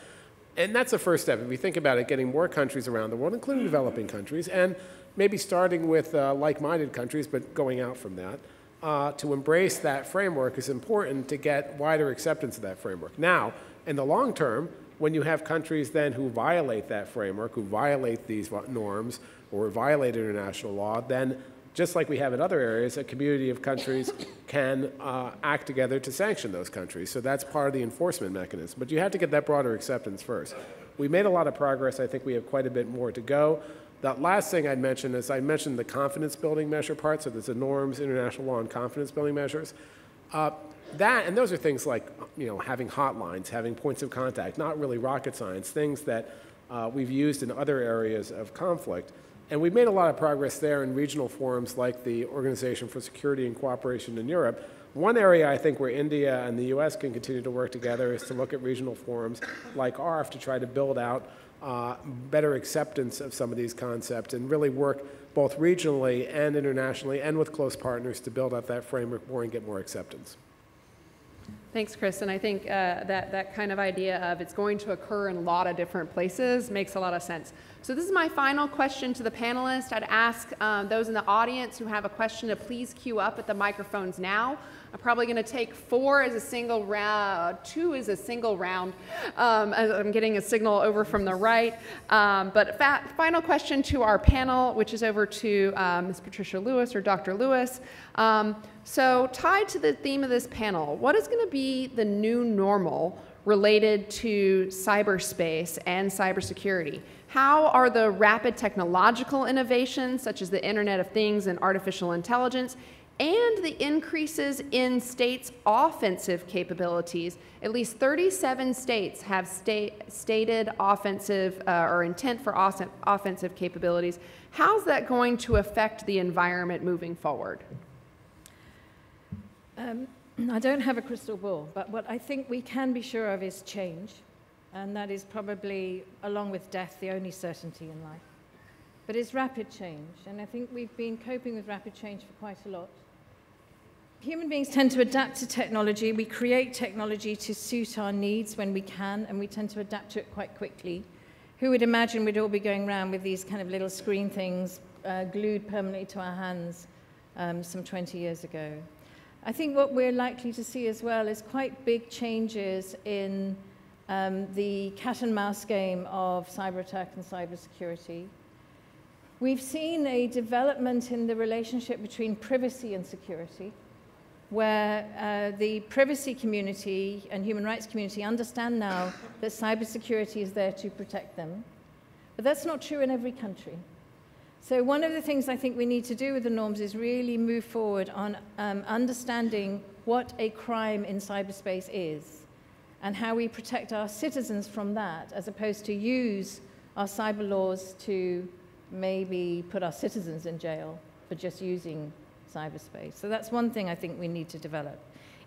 And that's the first step. If we think about it, getting more countries around the world, including developing countries, and maybe starting with like-minded countries, but going out from that, to embrace that framework is important to get wider acceptance of that framework. Now, in the long term, when you have countries then who violate that framework, who violate these norms, or violate international law, then just like we have in other areas, a community of countries can act together to sanction those countries. So that's part of the enforcement mechanism. But you have to get that broader acceptance first. We made a lot of progress. I think we have quite a bit more to go. That last thing I'd mention is I mentioned the confidence building measure part. So there's the norms, international law, and confidence building measures. And those are things like, having hotlines, having points of contact, not really rocket science, things that we've used in other areas of conflict. And we've made a lot of progress there in regional forums like the Organization for Security and Cooperation in Europe. One area I think where India and the US can continue to work together is to look at regional forums like ARF to try to build out better acceptance of some of these concepts and really work both regionally and internationally and with close partners to build up that framework more and get more acceptance. Thanks, Chris. And I think that kind of idea of it's going to occur in a lot of different places makes a lot of sense. So this is my final question to the panelists. I'd ask those in the audience who have a question to please queue up at the microphones now. I'm probably going to take 4 as a single round, 2 as a single round. As I'm getting a signal over from the right. But final question to our panel, which is over to Ms. Patricia Lewis or Dr. Lewis. So tied to the theme of this panel, what is going to be the new normal related to cyberspace and cybersecurity? How are the rapid technological innovations, such as the Internet of Things and artificial intelligence, and the increases in states' offensive capabilities? At least 37 states have stated offensive or intent for offensive capabilities. How's that going to affect the environment moving forward? I don't have a crystal ball, but what I think we can be sure of is change, and that is probably, along with death, the only certainty in life. But it's rapid change, and I think we've been coping with rapid change for quite a lot. Human beings tend to adapt to technology. We create technology to suit our needs when we can, and we tend to adapt to it quite quickly. Who would imagine we'd all be going around with these kind of little screen things glued permanently to our hands some 20 years ago? I think what we're likely to see as well is quite big changes in the cat and mouse game of cyber attack and cybersecurity. We've seen a development in the relationship between privacy and security, where the privacy community and human rights community understand now that cybersecurity is there to protect them. But that's not true in every country. So one of the things I think we need to do with the norms is really move forward on understanding what a crime in cyberspace is and how we protect our citizens from that, as opposed to use our cyber laws to maybe put our citizens in jail for just using cyberspace. So that's one thing I think we need to develop.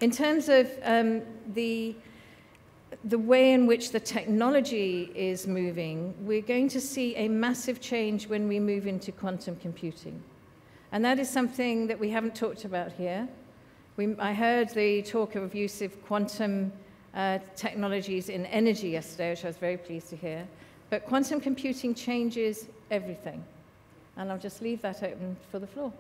In terms of the way in which the technology is moving, we're going to see a massive change when we move into quantum computing. And that is something that we haven't talked about here. I heard the talk of use of quantum technologies in energy yesterday, which I was very pleased to hear. But quantum computing changes everything. And I'll just leave that open for the floor.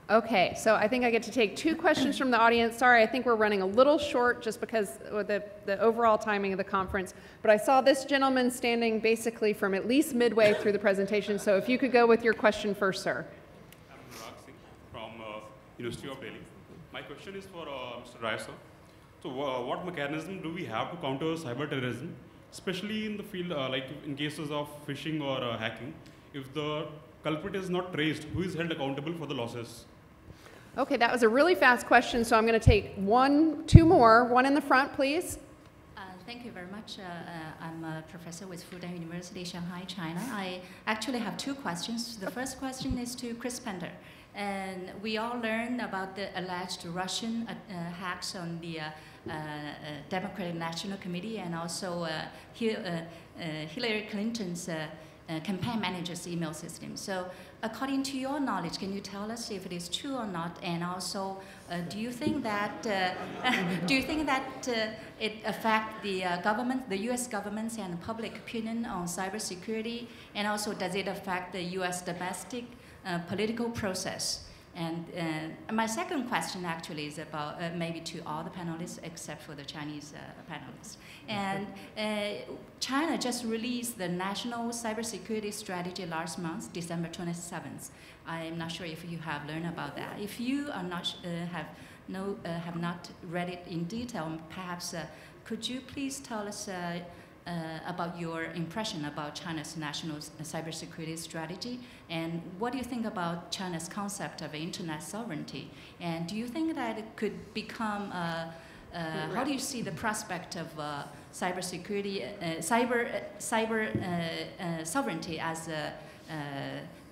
Okay, so I think I get to take 2 questions from the audience. Sorry, I think we're running a little short just because of the overall timing of the conference. But I saw this gentleman standing basically from at least midway through the presentation. So if you could go with your question first, sir. I'm Anurag Singh from University of Delhi. My question is for Mr. Rai, sir. So what mechanism do we have to counter cyber terrorism, especially in the field, like in cases of phishing or hacking? If the culprit is not traced, who is held accountable for the losses? Okay, that was a really fast question, so I'm going to take 2 more. One in the front, please. Thank you very much. I'm a professor with Fudan University, Shanghai, China. I actually have 2 questions. The first question is to Chris Pender. And we all learned about the alleged Russian hacks on the Democratic National Committee and also Hillary Clinton's campaign manager's email system. So according to your knowledge, can you tell us if it is true or not? And also, do you think that it affects the government, the U.S. governments and public opinion on cybersecurity? And also, does it affect the U.S. domestic political process? And my second question actually is about maybe to all the panelists except for the Chinese panelists. And China just released the National Cybersecurity Strategy last month, December 27th. I'm not sure if you have learned about that. If you are not, have not read it in detail, perhaps could you please tell us about your impression about China's national cybersecurity strategy, and what do you think about China's concept of internet sovereignty? And do you think that it could become, how do you see the prospect of cybersecurity, cyber sovereignty as a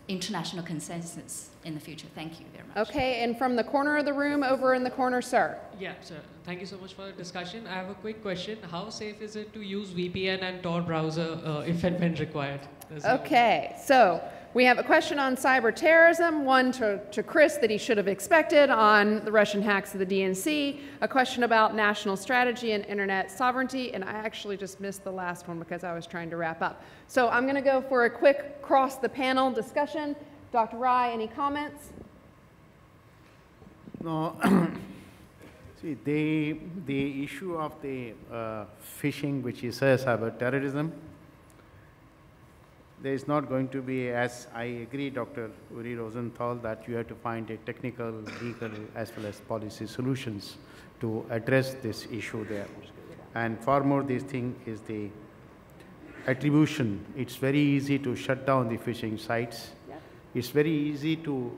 international consensus in the future? Thank you very much. Okay, and from the corner of the room, over in the corner, sir. Yeah, sir. Thank you so much for the discussion. I have a quick question. How safe is it to use VPN and Tor browser if and when required? Okay, so we have a question on cyber terrorism, one to Chris that he should have expected on the Russian hacks of the DNC, a question about national strategy and internet sovereignty, and I actually just missed the last one because I was trying to wrap up. So I'm going to go for a quick cross the panel discussion. Dr. Rai, any comments? No. See, the issue of the phishing, which is cyber terrorism, there is not going to be, as I agree, Dr. Uri Rosenthal, that you have to find a technical, legal, as well as policy solutions to address this issue there. And far more, this thing is the attribution. It's very easy to shut down the phishing sites. It's very easy to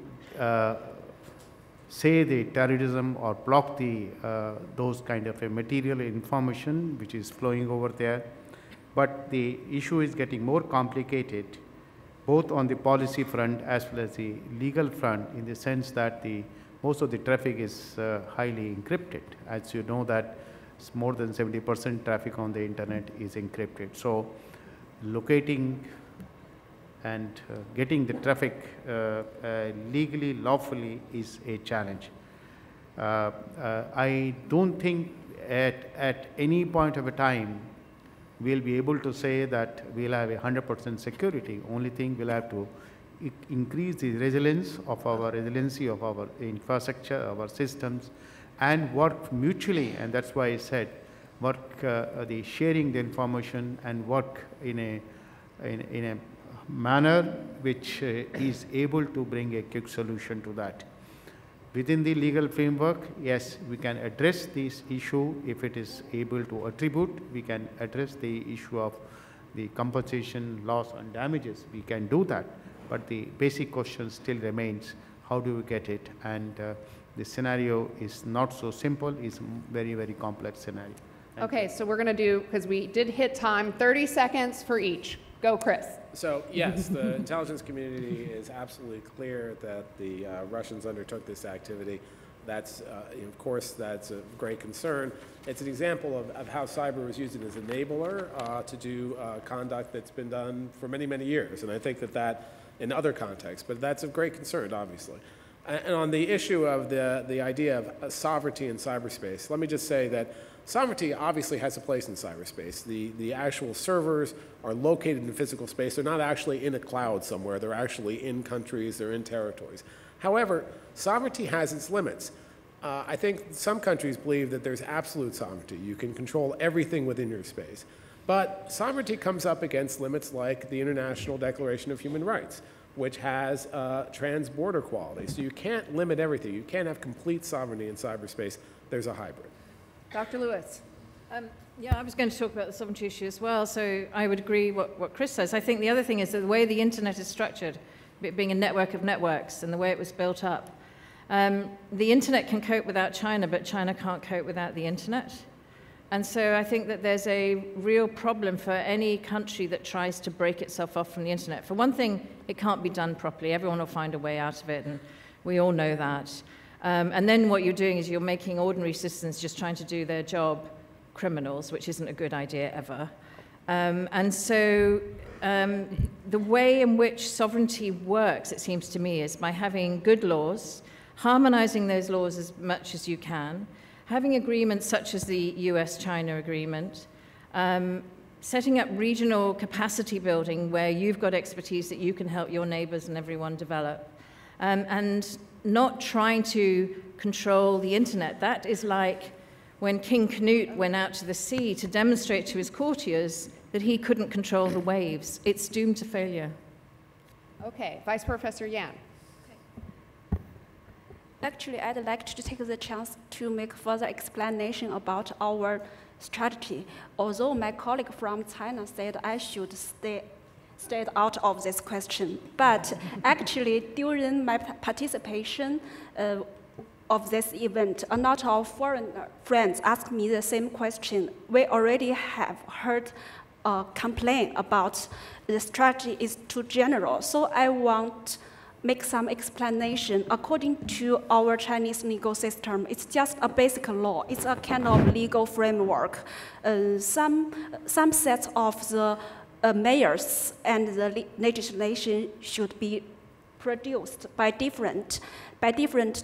say the terrorism or block the those kind of a material information which is flowing over there. But the issue is getting more complicated, both on the policy front as well as the legal front, in the sense that most of the traffic is highly encrypted. As you know that more than 70% traffic on the internet is encrypted. So locating and getting the traffic legally, lawfully is a challenge. I don't think at any point of a time we'll be able to say that we'll have 100% security. Only thing, we'll have to increase the resiliency of our infrastructure, our systems, and work mutually. And that's why I said work the sharing the information and work in a manner which is able to bring a quick solution to that. Within the legal framework, yes, we can address this issue. If it is able to attribute, we can address the issue of the compensation, loss and damages. We can do that. But the basic question still remains, how do we get it? And the scenario is not so simple, it's very, very complex scenario. Okay, so we're going to do, because we did hit time, 30 seconds for each. Go, Chris. So yes, the intelligence community is absolutely clear that the Russians undertook this activity. That's, of course, that's a great concern. It's an example of how cyber was used as an enabler to do conduct that's been done for many, many years. And I think that in other contexts, but that's of great concern, obviously. And on the issue of the idea of sovereignty in cyberspace, let me just say that sovereignty obviously has a place in cyberspace. The actual servers are located in physical space. They're not actually in a cloud somewhere. They're actually in countries. They're in territories. However, sovereignty has its limits. I think some countries believe that there's absolute sovereignty. You can control everything within your space. But sovereignty comes up against limits like the International Declaration of Human Rights, which has trans-border quality. So you can't limit everything. You can't have complete sovereignty in cyberspace. There's a hybrid. Dr. Lewis. Yeah, I was going to talk about the sovereignty issue as well, so I would agree what Chris says. I think the other thing is that the way the internet is structured, it being a network of networks and the way it was built up, the internet can cope without China, but China can't cope without the internet. And so I think that there's a real problem for any country that tries to break itself off from the internet. For one thing, it can't be done properly. Everyone will find a way out of it, and we all know that. And then what you're doing is you're making ordinary citizens just trying to do their job criminals, which isn't a good idea ever. And so the way in which sovereignty works, it seems to me, is by having good laws, harmonizing those laws as much as you can, having agreements such as the US-China agreement, setting up regional capacity building where you've got expertise that you can help your neighbors and everyone develop, and not trying to control the internet. That is like when King Canute went out to the sea to demonstrate to his courtiers that he couldn't control the waves. It's doomed to failure. Okay, Vice Professor Yan. Actually, I'd like to take the chance to make further explanation about our strategy. Although my colleague from China said I should stay out of this question, but actually during my participation of this event, a lot of foreign friends asked me the same question. We already have heard a complaint about the strategy is too general, so I want make some explanation. According to our Chinese legal system, it's just a basic law. It's a kind of legal framework. Some sets of the measures and the legislation should be produced by different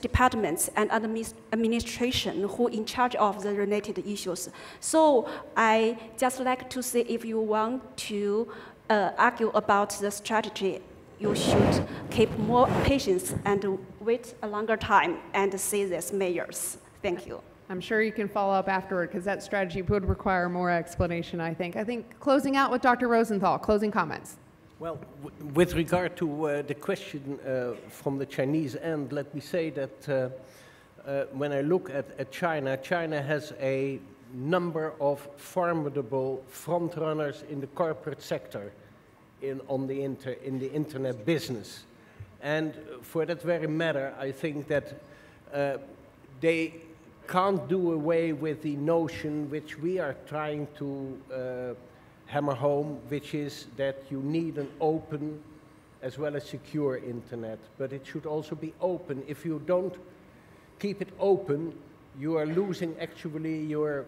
departments and administration who in charge of the related issues. So I just like to say, if you want to argue about the strategy, you should keep more patience and wait a longer time and see these measures. Thank you. I'm sure you can follow up afterward because that strategy would require more explanation, I think. I think closing out with Dr. Rosenthal, closing comments. Well, with regard to the question from the Chinese end, let me say that when I look at China, China has a number of formidable frontrunners in the corporate sector in the internet business. And for that very matter, I think that they can't do away with the notion which we are trying to hammer home, which is that you need an open as well as secure internet. But it should also be open. If you don't keep it open, you are losing actually your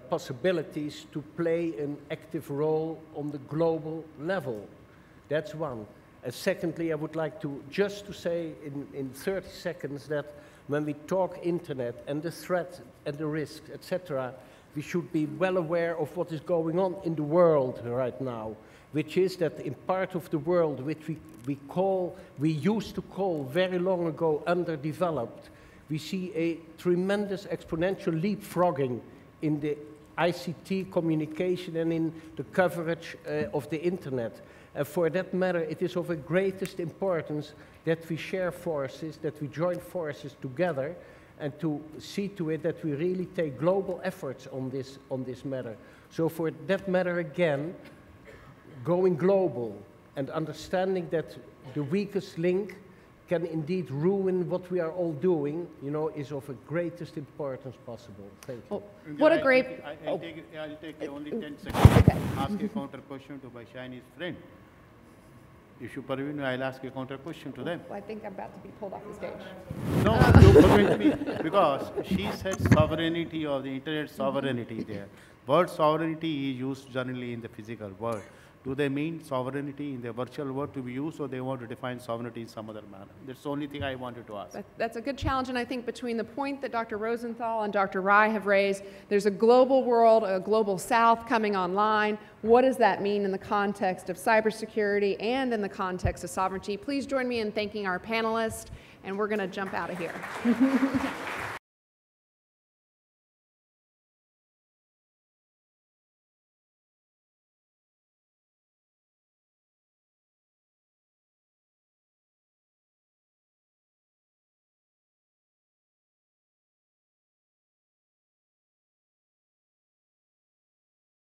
possibilities to play an active role on the global level. That's one. Secondly, I would like to just to say in 30 seconds that when we talk internet and the threat and the risks, etc., we should be well aware of what is going on in the world right now, which is that in part of the world which we used to call very long ago underdeveloped, we see a tremendous exponential leapfrogging in the ICT communication and in the coverage of the internet. And for that matter, it is of the greatest importance that we share forces, that we join forces together, and to see to it that we really take global efforts on this matter. So for that matter, again, going global and understanding that the weakest link can indeed ruin what we are all doing, you know, is of the greatest importance possible. Thank you. Well, what a great... I'll take only 10 seconds. Okay. Ask a counter question to my Chinese friend. If you permit me, I'll ask a counter question to them. Well, I think I'm about to be pulled off the stage. No, you permit me, because she said sovereignty of the internet sovereignty there. Word sovereignty is used generally in the physical world. Do they mean sovereignty in the virtual world to be used, or they want to define sovereignty in some other manner? That's the only thing I wanted to ask. That's a good challenge, and I think between the point that Dr. Rosenthal and Dr. Rai have raised, there's a global world, a global south coming online. What does that mean in the context of cybersecurity and in the context of sovereignty? Please join me in thanking our panelists, and we're going to jump out of here.